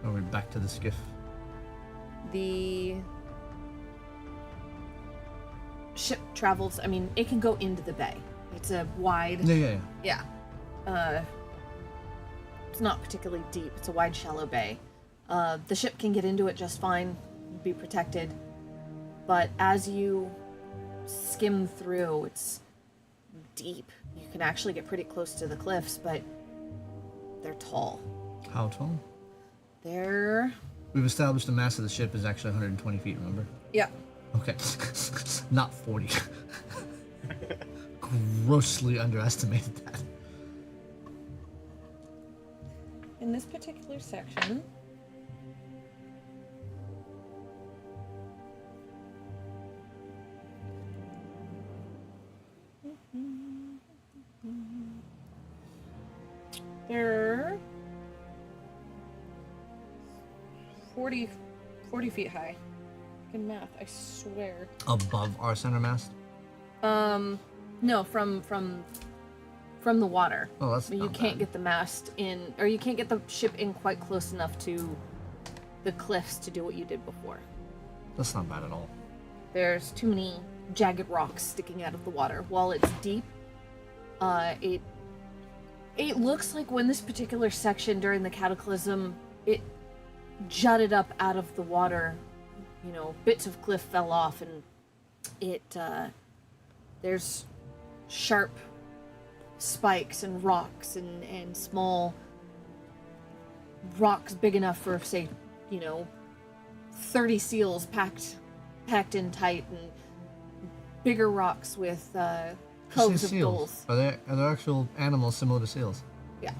Or are we back to the skiff? The ship travels, I mean, it can go into the bay. It's a wide, Yeah. it's not particularly deep. It's a wide, shallow bay. The ship can get into it just fine, be protected. but as you skim through, it's deep. You can actually get pretty close to the cliffs, but they're tall. How tall? They're... We've established the mass of the ship is actually 120 feet, remember? Yeah. Okay. Not 40. Grossly underestimated that. In this particular section, they're 40 feet high. In math, I swear. Above our center mast? No, from the water. Oh, that's You not can't bad. get the mast in, or you can't get the ship in quite close enough to the cliffs to do what you did before. That's not bad at all. There's too many jagged rocks sticking out of the water. While it's deep, it looks like when this particular section during the cataclysm, it jutted up out of the water. You know, bits of cliff fell off, and there's sharp spikes and rocks and small rocks big enough for, say, 30 seals packed in tight, and bigger rocks with You say coves of seals. gulls. Are there actual animals similar to seals? Yeah.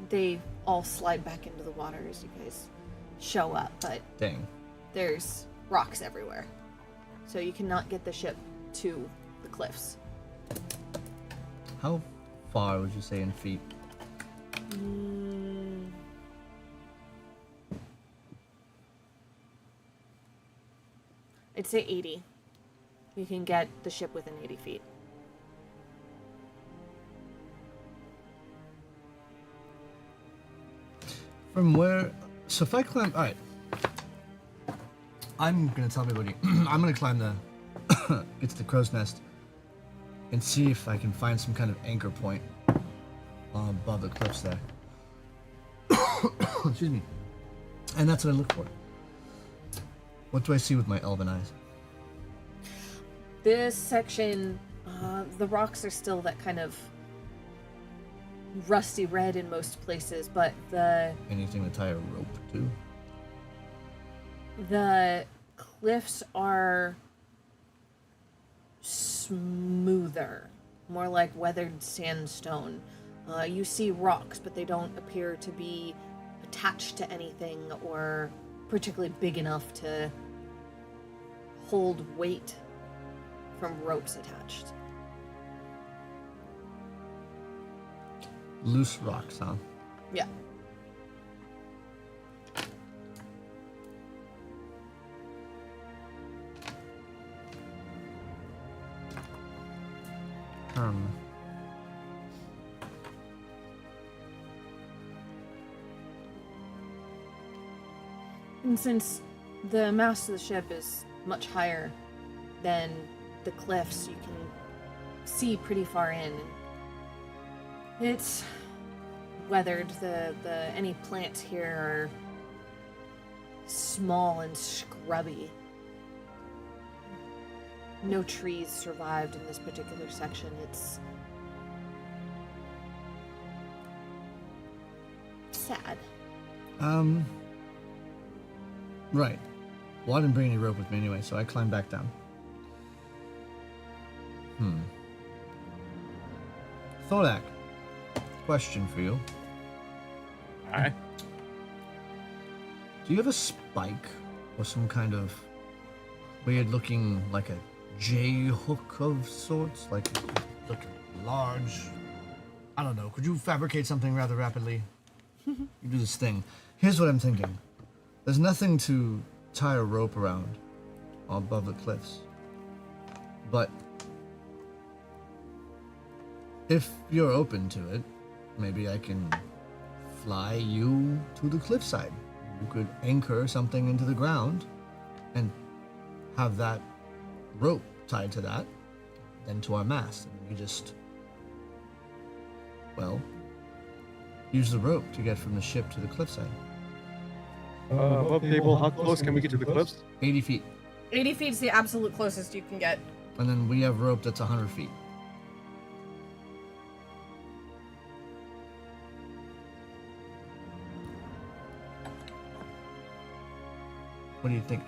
They all slide back into the water as you guys show up, but Dang. there's rocks everywhere. So you cannot get the ship to the cliffs. How far would you say in feet? I'd say 80. You can get the ship within 80 feet. From where? So if I climb, all right. I'm gonna tell everybody. I'm gonna climb the, get to the crow's nest, and see if I can find some kind of anchor point above the cliffs there. Excuse me. And that's what I look for. What do I see with my elven eyes? This section, the rocks are still that kind of rusty red in most places, but Anything to tie a rope to? the cliffs are smoother, more like weathered sandstone. You see rocks, but they don't appear to be attached to anything or particularly big enough to hold weight from ropes attached. Loose rocks, huh? Yeah. And since the mast of the ship is much higher than the cliffs, you can see pretty far in. It's weathered. The any plants here are small and scrubby. No trees survived in this particular section. It's sad. Right. Well, I didn't bring any rope with me anyway, so I climbed back down. Thorak, question for you. Alright. Do you have a spike or some kind of weird looking, like a J hook of sorts? Like, look large. I don't know. Could you fabricate something rather rapidly? You do this thing. Here's what I'm thinking. There's nothing to tie a rope around above the cliffs. But if you're open to it, maybe I can fly you to the cliffside. You could anchor something into the ground and have that rope tied to that, then to our mast. And we just, well, use the rope to get from the ship to the cliffside. Above table, how close can we get to the cliffs? 80 feet. 80 feet is the absolute closest you can get. And then we have rope that's 100 feet. What do you think?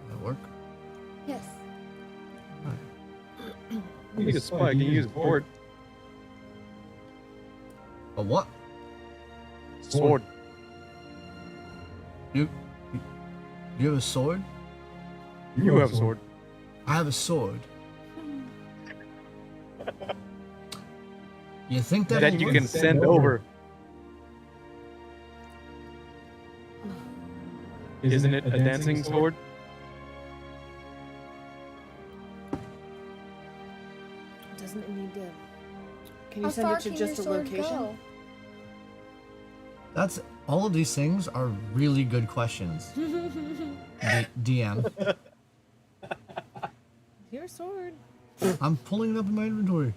Will that work? Yes. We need a spike and use a board. A what? Sword. You have a sword? You have a sword. I have a sword. You think that That you can send over. Isn't it a dancing sword? Doesn't it need to? Can you How send far it to can just a your sword location? go? That's all of these things are really good questions. DM. Your sword. I'm pulling it up in my inventory.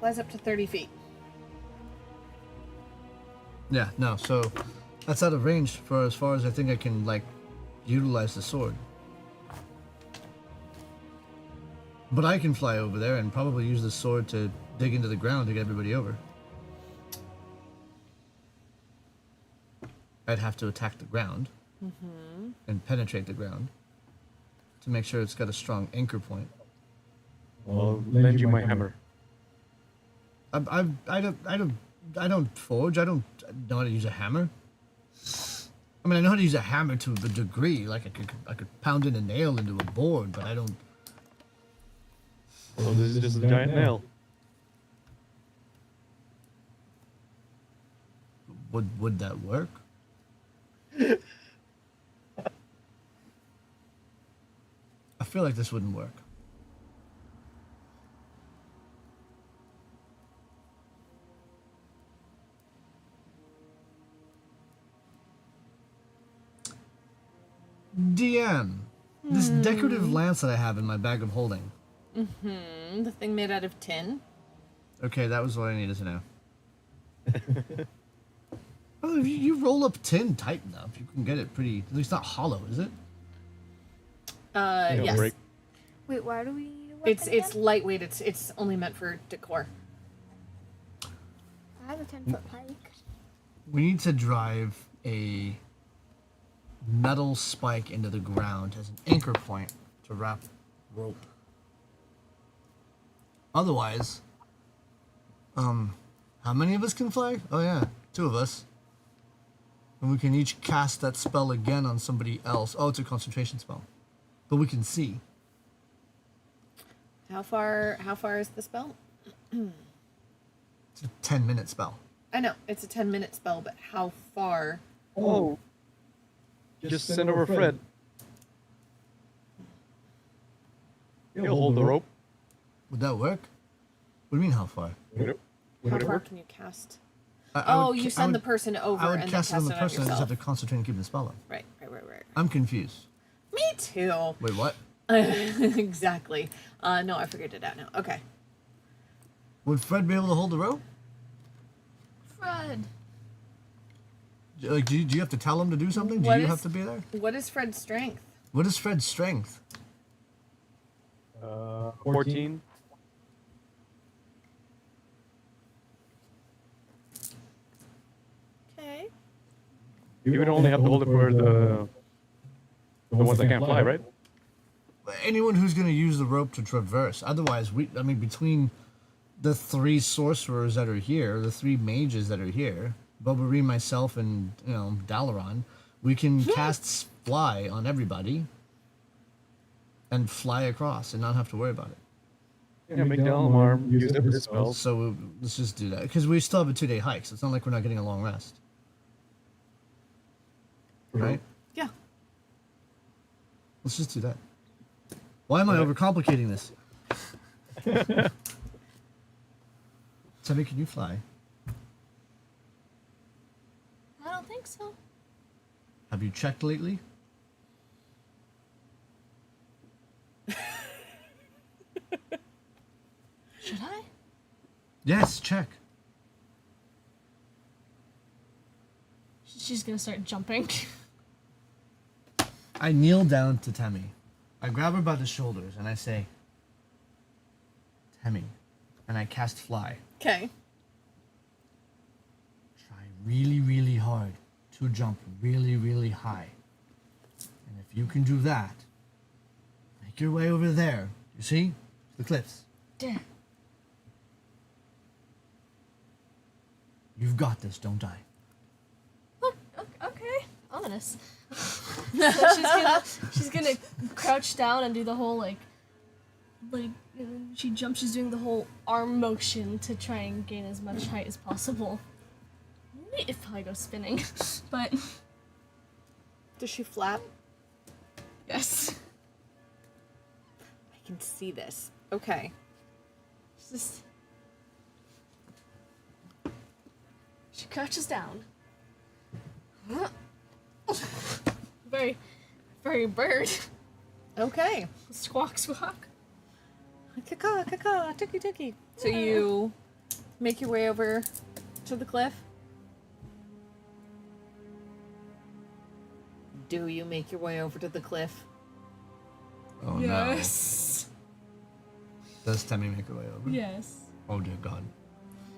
Flies up to 30 feet. Yeah, no, so that's out of range for as far as I think I can, like, utilize the sword. But I can fly over there and probably use the sword to dig into the ground to get everybody over. I'd have to attack the ground and penetrate the ground to make sure it's got a strong anchor point. I'll lend you my hammer. I don't forge. I don't know how to use a hammer. I mean, I know how to use a hammer to a degree. Like I could pound in a nail into a board, but I don't. So this is just a giant nail. Would that work? I feel like this wouldn't work. DM, this decorative lance that I have in my bag of holding. The thing made out of tin. Okay, that was what I needed to know. Oh, if you roll up tin tight enough, you can get it pretty. At least not hollow, is it? Yes. Break. Wait, why do we need a weapon It's again? lightweight. It's only meant for decor. I have a 10-foot pike. We need to drive a metal spike into the ground as an anchor point to wrap rope. Otherwise, how many of us can fly? Oh yeah, 2 of us. And we can each cast that spell again on somebody else. Oh, it's a concentration spell. But we can see. How far is the spell? It's a 10-minute spell. I know it's a 10-minute spell, but how far? Oh. Just send over Fred. He'll hold the rope. Would that work? What do you mean, how far? How far can you cast? I would You ca- I send would- the person over I would and cast it then on cast the it person. I on just have yourself. to concentrate and keep the spell up. Right. I'm confused. Me too. Wait, what? Exactly. No, I figured it out now. Okay. Would Fred be able to hold the rope? Fred. Like, do you have to tell him to do something? Do What you is- have to be there? What is Fred's strength? What is Fred's strength? 14. Okay. You would only have to hold it for the ones that can't fly, right? Anyone who's going to use the rope to traverse. Otherwise, between the 3 sorcerers that are here, the 3 mages that are here, Bobaree, myself, and, Dalaran, we can cast fly on everybody and fly across and not have to worry about it. Yeah, make Dalamar use every spell. So let's just do that. Because we still have a 2-day hike, so it's not like we're not getting a long rest. Right? Yeah. Let's just do that. Why am I overcomplicating this? Sammy, can you fly? I don't think so. Have you checked lately? Yes, check. She's gonna start jumping. I kneel down to Temmie. I grab her by the shoulders and I say, Temmie, and I cast fly. Okay. Try really, really hard to jump really, really high. And if you can do that, make your way over there. You see? The cliffs. Damn. You've got this, don't I? Look, okay. Ominous. So she's gonna crouch down and do the whole like she jumps. She's doing the whole arm motion to try and gain as much height as possible. Maybe it probably goes spinning, but Does she flap? yes, I can see this. Okay. it's just she crouches down. Very, very bird. Okay. Squawk, squawk. Caca, caca, tookie, tookie. So you make your way over to the cliff. Do you make your way over to the cliff? Oh Yes. no. Does Temmie make her way over? Yes. Oh dear God.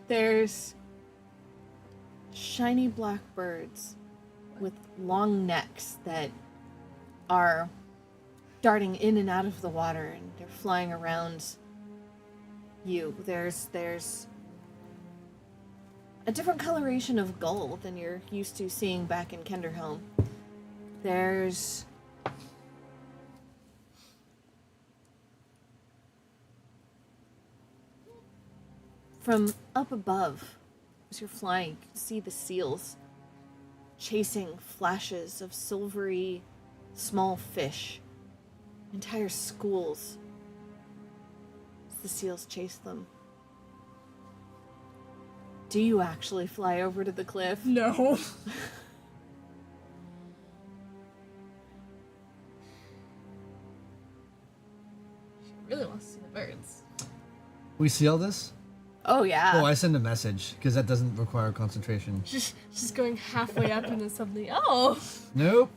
There's shiny black birds with long necks that are darting in and out of the water, and they're flying around you. There's a different coloration of gull than you're used to seeing back in Kenderhelm. There's from up above, as you're flying, you can see the seals chasing flashes of silvery small fish. Entire schools as the seals chase them. Do you actually fly over to the cliff? No. She really wants to see the birds. We see all this? Oh yeah. Oh, I send a message because that doesn't require concentration. She's going halfway up and then suddenly, oh! Nope.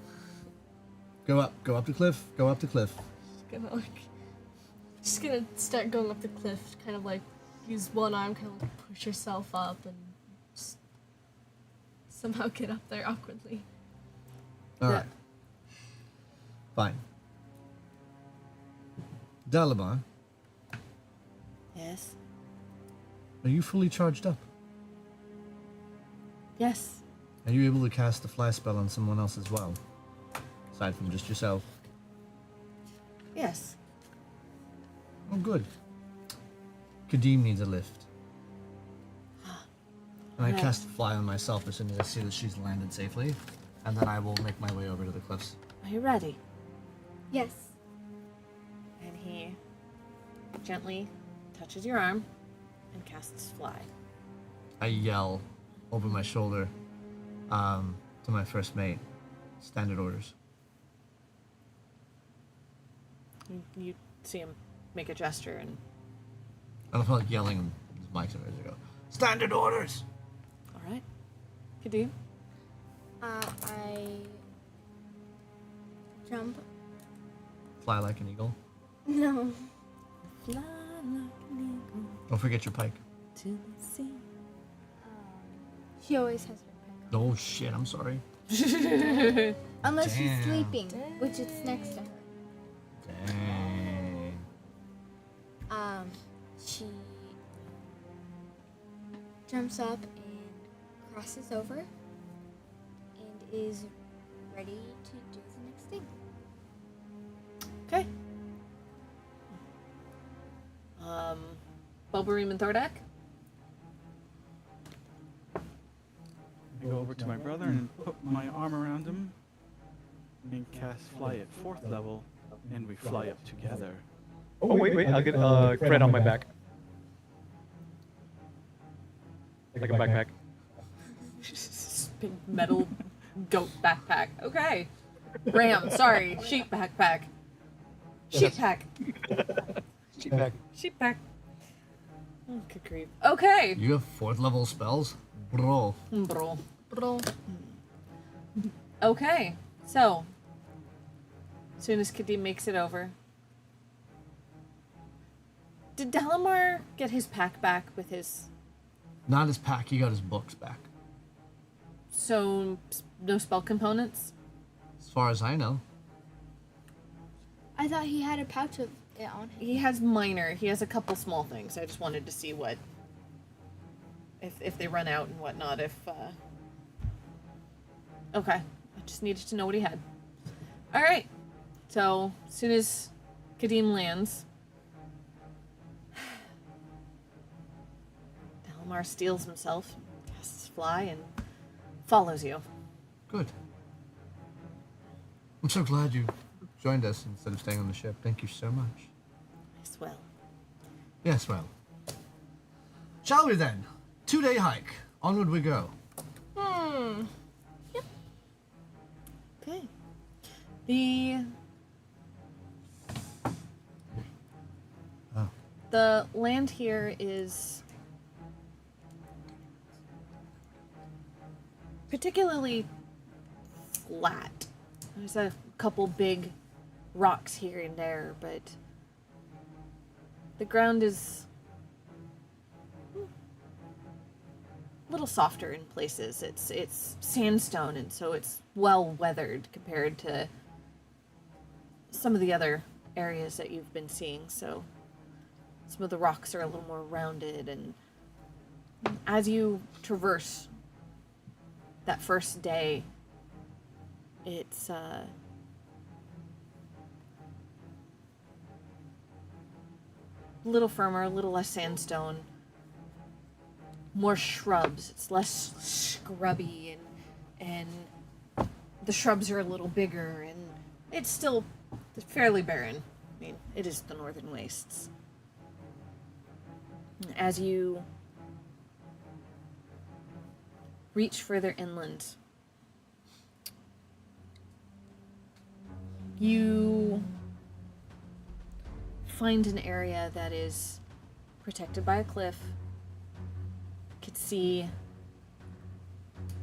Go up the cliff, go up the cliff. She's gonna start going up the cliff, kind of like use one arm, kind of like push herself up and just somehow get up there awkwardly. All Yeah. right. Fine. Dalamar, Yes. are you fully charged up? Yes. Are you able to cast the fly spell on someone else as well? Aside from just yourself? Yes. Oh, good. Kadeem needs a lift. And I Right. cast fly on myself as soon as I see that she's landed safely. And then I will make my way over to the cliffs. Are you ready? Yes. And he gently touches your arm and casts fly. I yell over my shoulder to my first mate. Standard orders. You see him make a gesture, and I don't feel like yelling and his mic's ready to go. Standard orders! all right. Kadeem? I jump. Fly like an eagle. No. Fly like an eagle Don't forget your pike. to the sea. She always has her pick Oh shit, I'm sorry. on. Unless she's Damn. sleeping, which it's next to her. Dang. She jumps up and crosses over and is ready to do the next thing. Okay. Bulbarim and Thordak? I go over to my brother and put my arm around him and cast fly at 4th level, and we fly up together. Oh, wait, I'll get Fred on my back. Like a backpack. Big metal goat backpack. Okay. Ram, sorry. Sheep backpack. Sheep pack. Sheep back. Sheep pack. Good grief. Okay. You have 4th level spells? Bro. Bro. Bro. Okay. So, as soon as Kadim makes it over. Did Dalamar get his pack back with his... Not his pack, he got his books back. So, no spell components? As far as I know. I thought he had a pouch of it on him. He has minor. He has a couple small things. I just wanted to see what... If they run out and whatnot, Okay. I just needed to know what he had. Alright. So, as soon as Kadim lands... Dalamar steals himself, casts fly, and follows you. Good. I'm so glad you joined us instead of staying on the ship. Thank you so much. Yes, well. Yes, well. Shall we then? 2-day hike. Onward we go. Okay. The... Oh. The land here is... particularly flat. There's a couple big rocks here and there, but the ground is a little softer in places. It's sandstone, and so it's well weathered compared to some of the other areas that you've been seeing. So some of the rocks are a little more rounded, and as you traverse that first day, it's a little firmer, a little less sandstone, more shrubs. It's less scrubby, and the shrubs are a little bigger, and it's still fairly barren. I mean, it is the Northern Wastes. As you reach further inland, you find an area that is protected by a cliff. You could see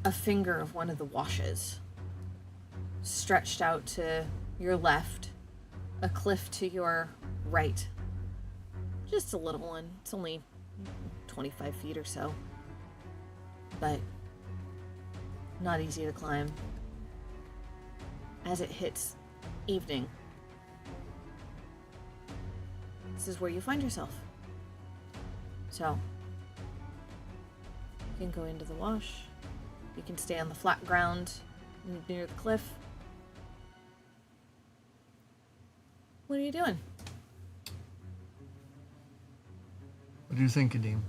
a finger of one of the washes stretched out to your left, a cliff to your right. Just a little one. It's only 25 feet or so, but not easy to climb. As it hits evening, this is where you find yourself. So, you can go into the wash. You can stay on the flat ground near the cliff. What are you doing? What do you think, Kadim?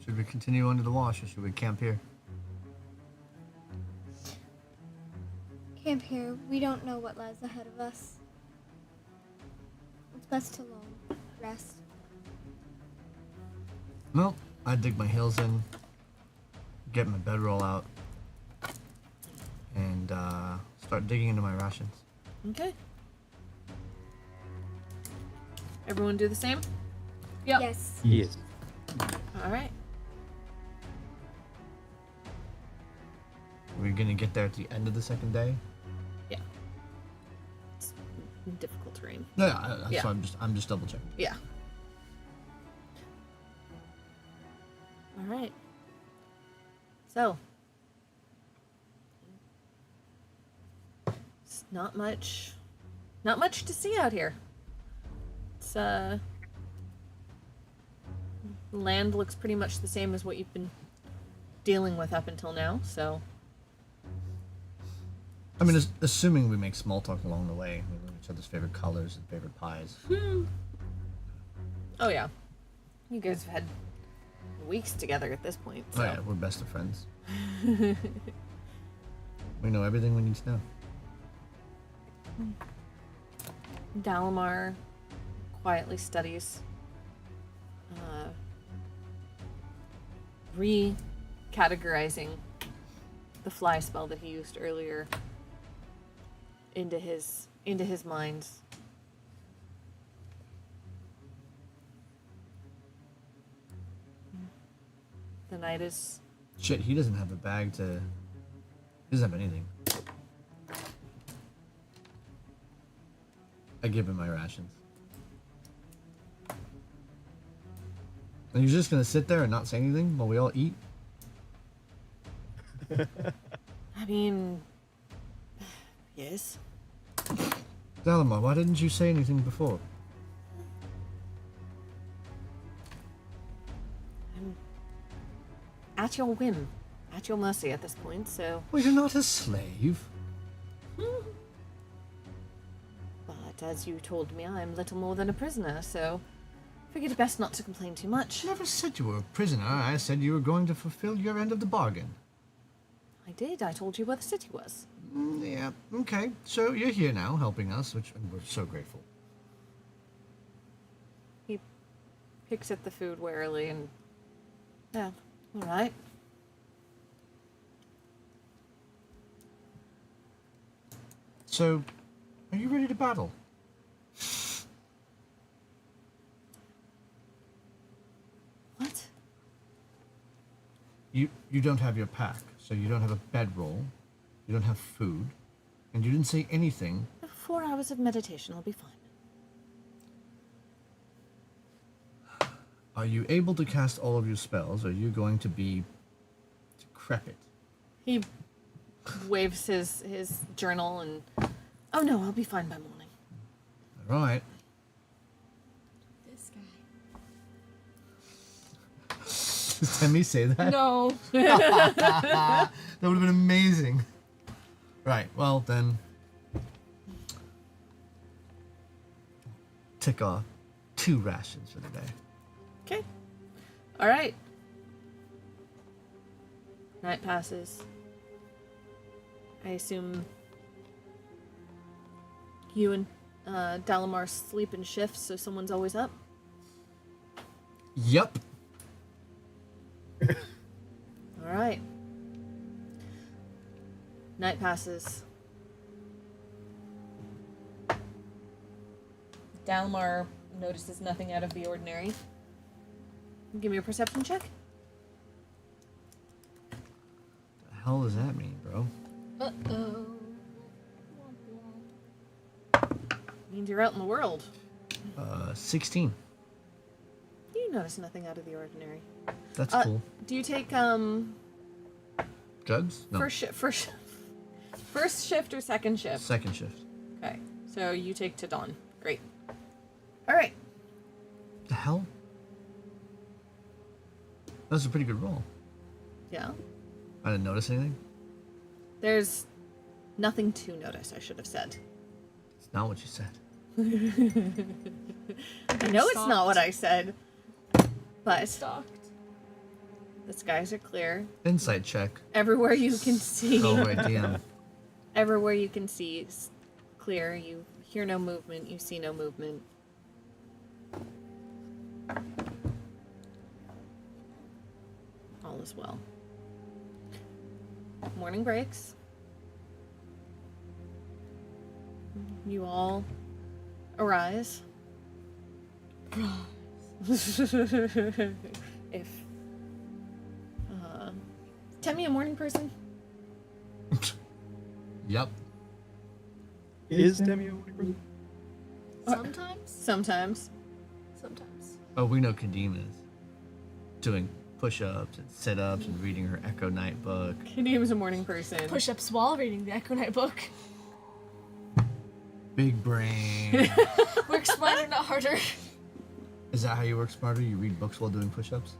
Should we continue on to the wash, or should we camp here? Camp here. We don't know what lies ahead of us. It's best to long rest. Well, I'd dig my heels in, get my bedroll out, and start digging into my rations. Okay. Everyone do the same? Yep. Yes. Yes. Alright. Are we gonna get there at the end of the second day? It's difficult terrain. No, that's Yeah. why I'm just double checking. Yeah. Alright. So. It's not much to see out here. It's land looks pretty much the same as what you've been dealing with up until now, so I mean, assuming we make small talk along the way, we learn each other's favorite colors and favorite pies. oh yeah. You guys have had weeks together at this point, so Oh yeah, we're best of friends. We know everything we need to know. Dalamar quietly studies, recategorizing the fly spell that he used earlier into his mind. The night is. Shit, he doesn't have a bag to. He doesn't have anything. I give him my rations. And you're just gonna sit there and not say anything while we all eat? I mean. Yes. Dalamar, why didn't you say anything before? I'm at your whim, at your mercy at this point, so. Well, you're not a slave. But as you told me, I'm little more than a prisoner, so. Figured it best not to complain too much. I never said you were a prisoner. I said you were going to fulfill your end of the bargain. I did. I told you where the city was. Yeah, okay. So you're here now, helping us, which we're so grateful. He picks at the food warily and. Yeah, alright. So, are you ready to battle? What? You don't have your pack, so you don't have a bedroll, you don't have food, and you didn't say anything. 4 hours of meditation, I'll be fine. Are you able to cast all of your spells, or are you going to be decrepit? He waves his journal and. Oh no, I'll be fine by morning. All right. This guy. Does Temmie say that? No. That would have been amazing. Right, well then. Tick off 2 rations for the day. Okay. Alright. Night passes. I assume you and Dalamar sleep in shifts, so someone's always up? Yep. Alright. Night passes. Dalamar notices nothing out of the ordinary. Give me a perception check. The hell does that mean, bro? Uh-oh. Means you're out in the world. 16. You notice nothing out of the ordinary. That's cool. Do you take Drugs? No. first shift or second shift? Second shift. Okay. So you take to dawn. Great. Alright. The hell? That was a pretty good roll. Yeah. I didn't notice anything. There's nothing to notice, I should have said. It's not what you said. I know it's not what I said. But Stalked. the skies are clear. Insight check. Everywhere you can see. Oh, wait, DM. Everywhere you can see is clear. You hear no movement. You see no movement. All is well. Morning breaks. You all arise. If Temmie a morning person? Yep. Is Demi a white person? Sometimes. Sometimes. Sometimes. Oh, we know Kadim is doing push-ups and sit-ups and reading her Echo Night book. Kadeem's a morning person. Push-ups while reading the Echo Night book. Big brain. Work smarter, not harder. Is that how you work smarter? You read books while doing push-ups?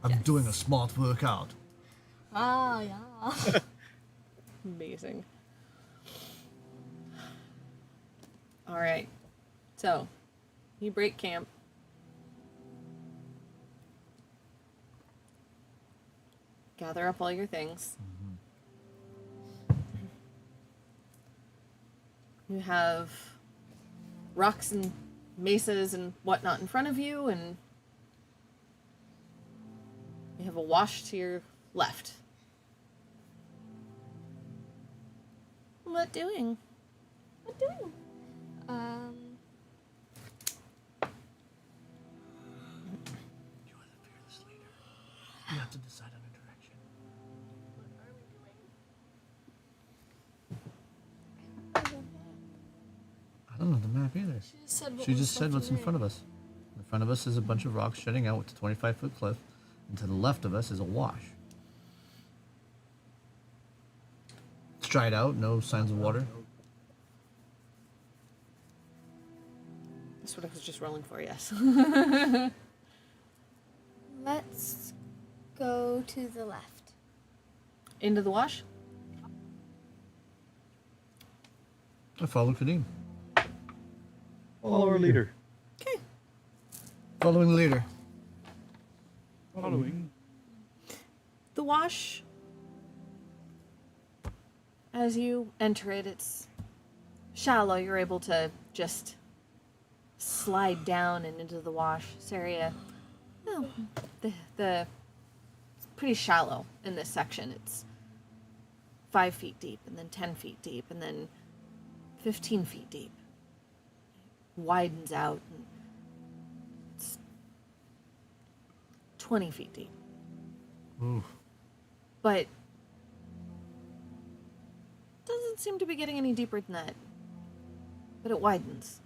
I'm doing a smart workout. Ah, yeah. Amazing. All right. So, you break camp. Gather up all your things. You have rocks and mesas and whatnot in front of you, and you have a wash to your left. What doing? What doing? to decide on a direction. I don't know the map either. She just said She just said what's in front of us. In front of us is a bunch of rocks jutting out with a 25-foot cliff, and to the left of us is a wash. It's dried out, no signs of water. That's what I was just rolling for, yes. Let's go to the left. Into the wash? I follow Kadim. Follow our leader. Okay. Following the leader. Following. The wash, as you enter it, it's shallow. You're able to just slide down and into the wash. This area, well, it's pretty shallow in this section. It's 5 feet deep, and then 10 feet deep, and then 15 feet deep. Widens out, and it's 20 feet deep. Ooh. But doesn't seem to be getting any deeper than that. But it widens.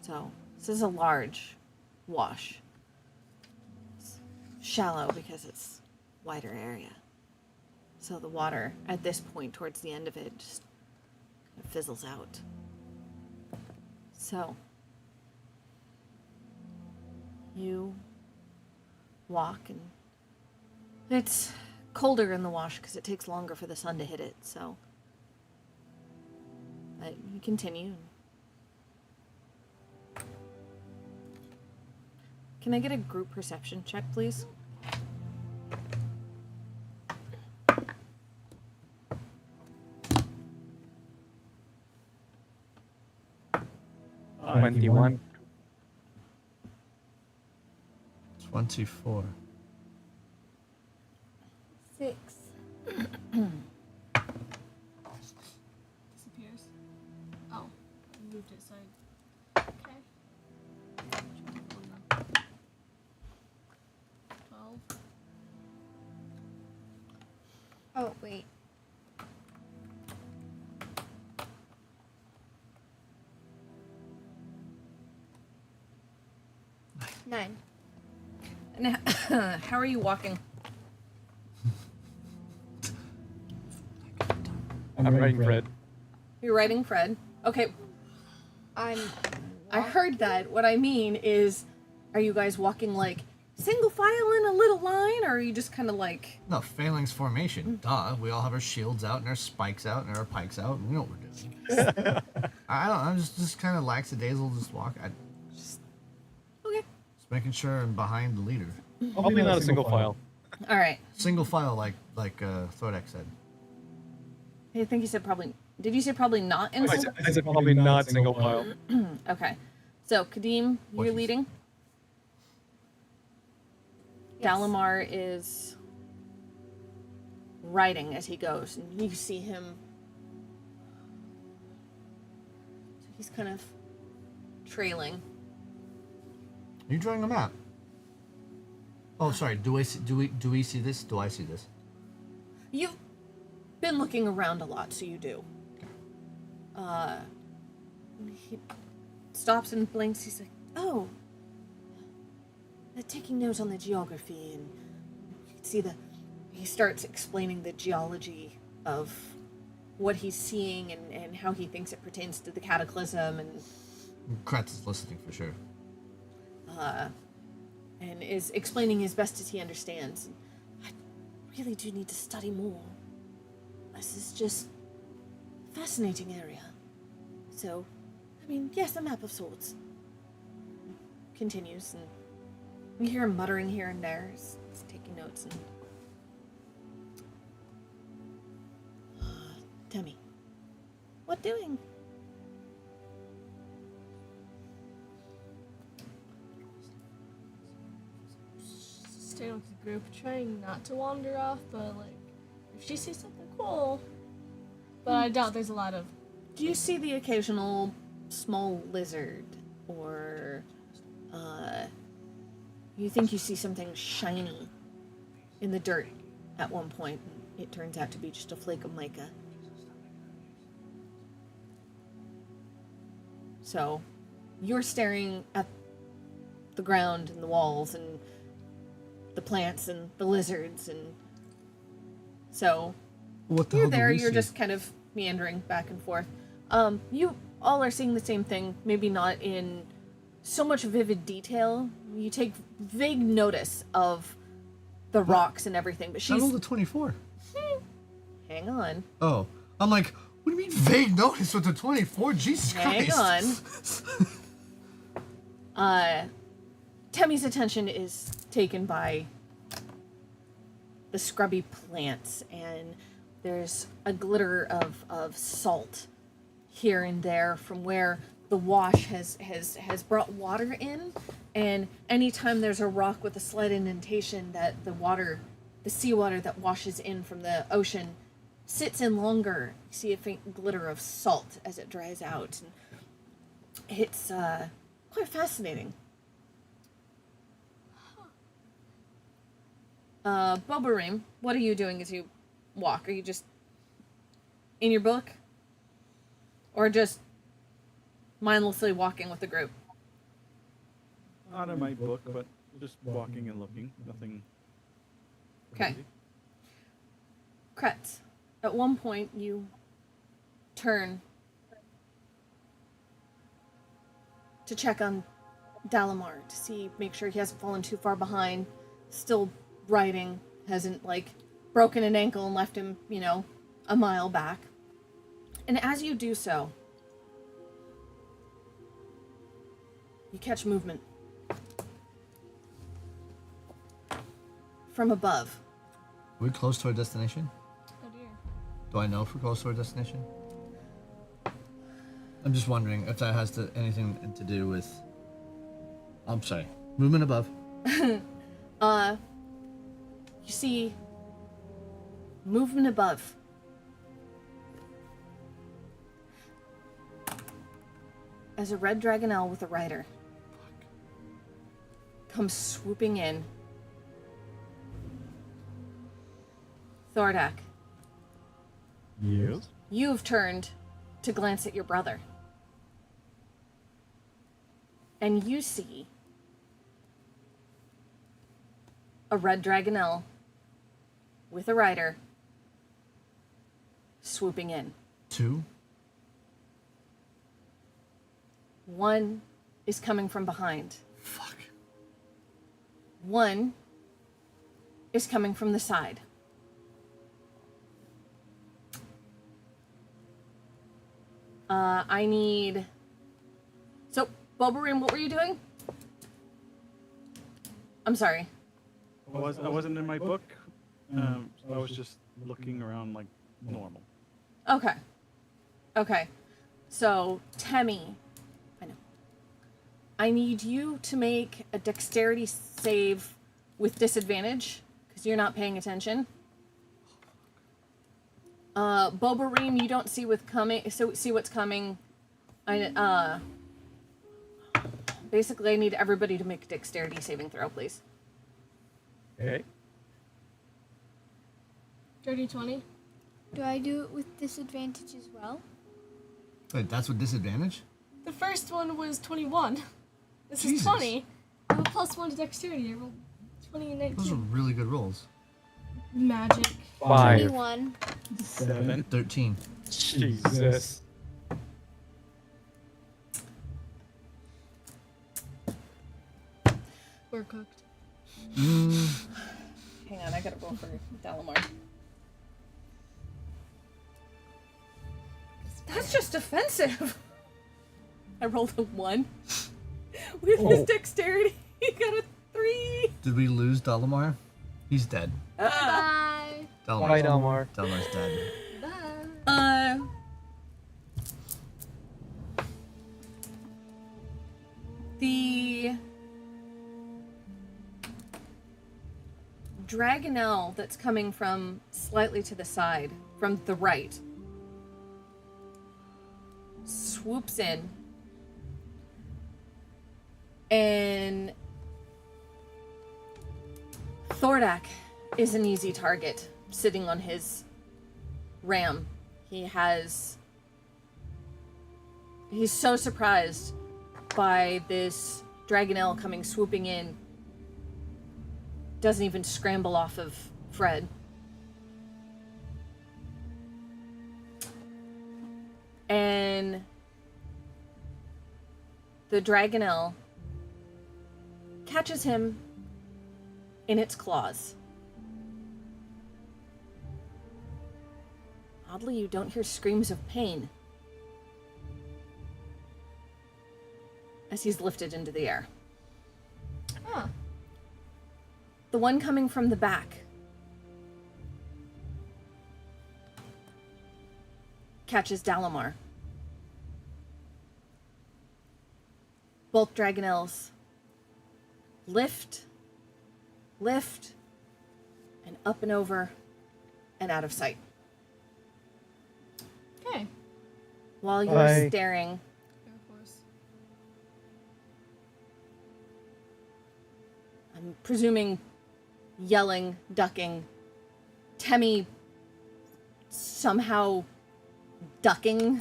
So this is a large wash. It's shallow because it's wider area. So the water at this point towards the end of it just kind of fizzles out. So you walk, and it's colder in the wash because it takes longer for the sun to hit it, so but you continue. Can I get a group perception check, please? Uh, 21. 24. 6. Disappears. Oh, I moved it, so okay. 12. Oh, wait. Nine. And how are you walking? I'm riding Fred. You're riding Fred. Okay, I'm. I heard that. What I mean is, are you guys walking like single file in a little line, or are you just kind of like... No, phalanx formation. Duh. We all have our shields out and our spikes out and our pikes out. We know what we're doing. I don't know. I'm just kind of lackadaisical. Just walk. Okay. Just making sure I'm behind the leader. Probably not a single file. All right. Single file, like Thodak said. I think you said probably... Did you say probably not in single... I said probably not single file. Okay. So, Kadim, you're Voices. leading. Yes. Dalamar is riding as he goes, and you see him. So he's kind of trailing. Are you drawing a map? Oh, sorry. Do we see this? Do I see this? You've been looking around a lot, so you do. He stops and blinks. He's like, "Oh, they're taking notes on the geography," and you can see he starts explaining the geology of what he's seeing and how he thinks it pertains to the cataclysm, and Kratz is listening for sure. and is explaining as best as he understands. I really do need to study more. This is just a fascinating area. So, I mean, yes, a map of sorts. Continues, and you hear him muttering here and there. He's taking notes. And tell me, what doing? Staying with the group, trying not to wander off, but like, if she sees something cool. But I doubt there's a lot of. Do you see the occasional small lizard or You think you see something shiny in the dirt at one point, and it turns out to be just a flake of mica. So, you're staring at the ground and the walls and the plants and the lizards, and so What the you're hell do there. we You're see? just kind of meandering back and forth. You all are seeing the same thing, maybe not in so much vivid detail. You take vague notice of the rocks and everything, but I she's rolled a 24. hang on. Oh, I'm like, what do you mean vague notice with the 24? Jesus Hang Christ. on. Temmy's attention is taken by the scrubby plants, and there's a glitter of salt here and there from where the wash has brought water in, and anytime there's a rock with a slight indentation, that the seawater that washes in from the ocean sits in longer. You see a faint glitter of salt as it dries out, and it's quite fascinating. Bobarim, what are you doing as you walk? Are you just in your book? Or just mindlessly walking with the group? Not in my book, but just walking and looking. Nothing. Okay. crazy. Kretz, at one point you turn to check on Dalamar to make sure he hasn't fallen too far behind, still riding, hasn't broken an ankle and left him, a mile back. And as you do so, you catch movement from above. Are we close to our destination? Oh dear. Do I know if we're close to our destination? I'm just wondering if that has anything to do with... I'm sorry. Movement above. You see movement above. As a red dragonelle with a rider comes swooping in. Thordak, Yes. you've turned to glance at your brother. And you see a red dragonelle with a rider swooping in. 2. One is coming from behind. Fuck. One is coming from the side. I need... So, Bobarim, what were you doing? I'm sorry. I wasn't in my book. So I was just looking around like normal. Okay. Okay. So, Temmy, I know. I need you to make a dexterity save with disadvantage, because you're not paying attention. Bobarim, you don't see what's coming. So see what's coming. Basically, I need everybody to make a dexterity saving throw, please. Okay. Dirty 20. Do I do it with disadvantage as well? Wait, that's with disadvantage? The first one was 21. This Jesus. is 20. I have a +1 to dexterity. I rolled 20 and Those are 19. really good rolls. Magic. 5. 21. 7. 13. Jesus. We're cooked. Hang on, I gotta roll for Dalamar. That's just offensive. I rolled a 1. With his dexterity, he got a 3. Did we lose Dalamar? He's dead. Bye. Bye, Delmar. Dalamar's dead. Bye. The Dragonelle that's coming from slightly to the side, from the right, swoops in and Thordak is an easy target, sitting on his ram. He's so surprised by this Dragonelle coming swooping in, doesn't even scramble off of Fred. And the Dragonelle catches him in its claws. Oddly, you don't hear screams of pain as he's lifted into the air. Huh. The one coming from the back catches Dalamar. Both Dragonelles lift, and up and over and out of sight. Okay. While you're Bye. staring, Of course. I'm presuming yelling, ducking, Temmie somehow ducking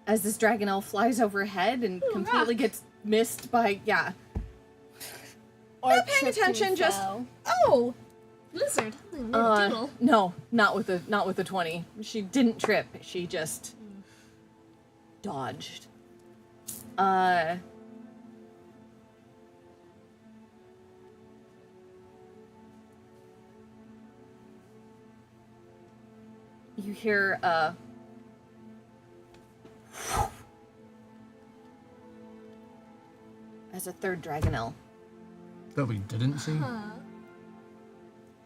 as this Dragonelle flies overhead and completely gets missed by, Or Not paying tripped attention, and just- fell. Oh! Lizard. Doodle. no, not with the 20. She didn't trip. She just dodged. You hear as a third Dragonelle. That we didn't see?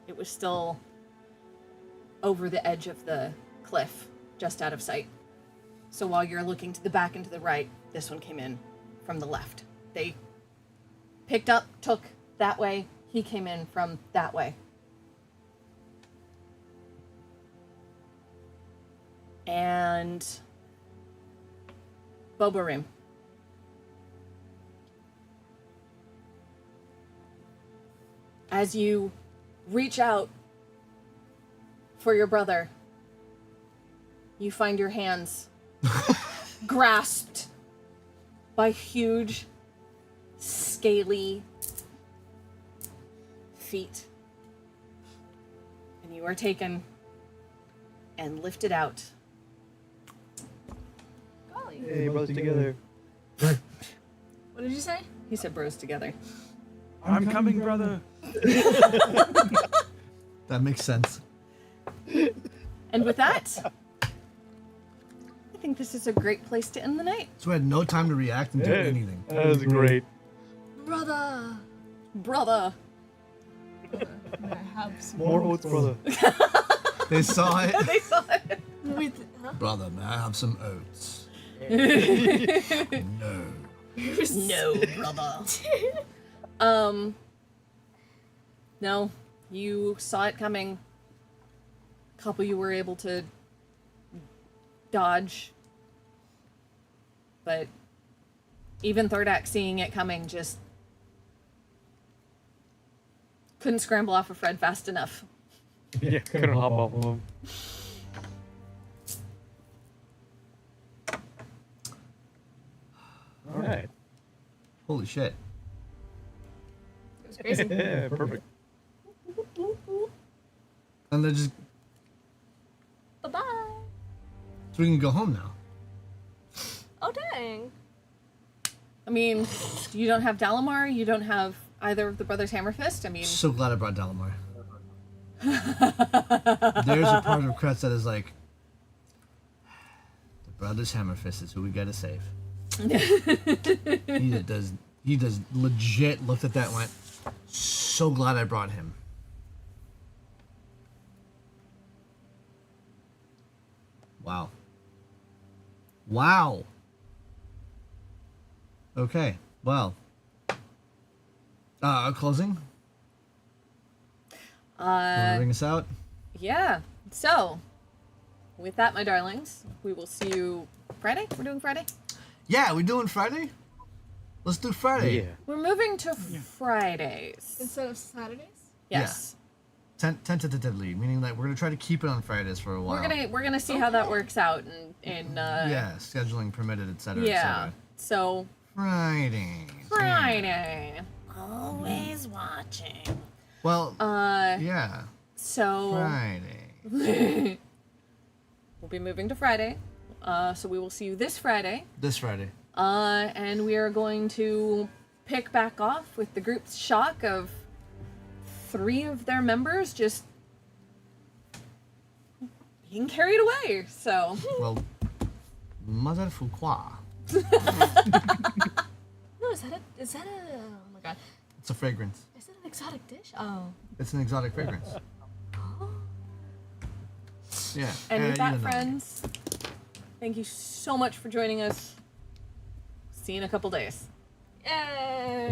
It was still over the edge of the cliff, just out of sight. So while you're looking to the back and to the right, this one came in from the left. They picked up, took that way. He came in from that way. And Bobarim. As you reach out for your brother, you find your hands grasped by huge, scaly feet. And you are taken and lifted out. Golly. Hey, brothers together. What did you say? He said bros together. I'm coming, brother. That makes sense. And with that, I think this is a great place to end the night. So we had no time to react and do Yeah. anything. That was great. Brother. Brother. May I have some More oats, brother. They saw it. They saw it. with Brother, may I have some oats? No. No, brother. No, you saw it coming. Couple you were able to dodge. But even Thordak seeing it coming just couldn't scramble off of Fred fast enough. Yeah, couldn't hop off of him. Alright. Holy shit. It was crazy. Yeah, perfect. And they're just. Bye-bye. So we can go home now. Oh, dang. I mean, you don't have Dalamar, you don't have either of the brothers Hammerfist. I mean, So glad I brought Dalamar. There's a part of Kretz that is like, the brothers Hammerfist is who we gotta save. He does legit looked at that and went, so glad I brought him. Wow. Wow. Okay, well. Closing? Wanna ring us out? yeah. So, with that, my darlings, we will see you Friday. We're doing Friday. Yeah, we doing Friday? Let's do Friday. Yeah. We're moving to Fridays. Instead of Saturdays? Yes. Tentatively, meaning that we're gonna try to keep it on Fridays for a while. We're gonna see how that works out in yeah, scheduling permitted, etc. yeah. etc. So Friday. always watching. Well, yeah. So Friday. we'll be moving to Friday. So we will see you this Friday. This Friday. And we are going to pick back off with the group's shock of 3 of their members just being carried away. So Well, Mother Fuqua. No, is that a? Oh my god, It's a fragrance. is that an exotic dish? Oh. It's an exotic fragrance. Yeah. and with you that, don't know. friends, thank you so much for joining us. See you in a couple days. Yay!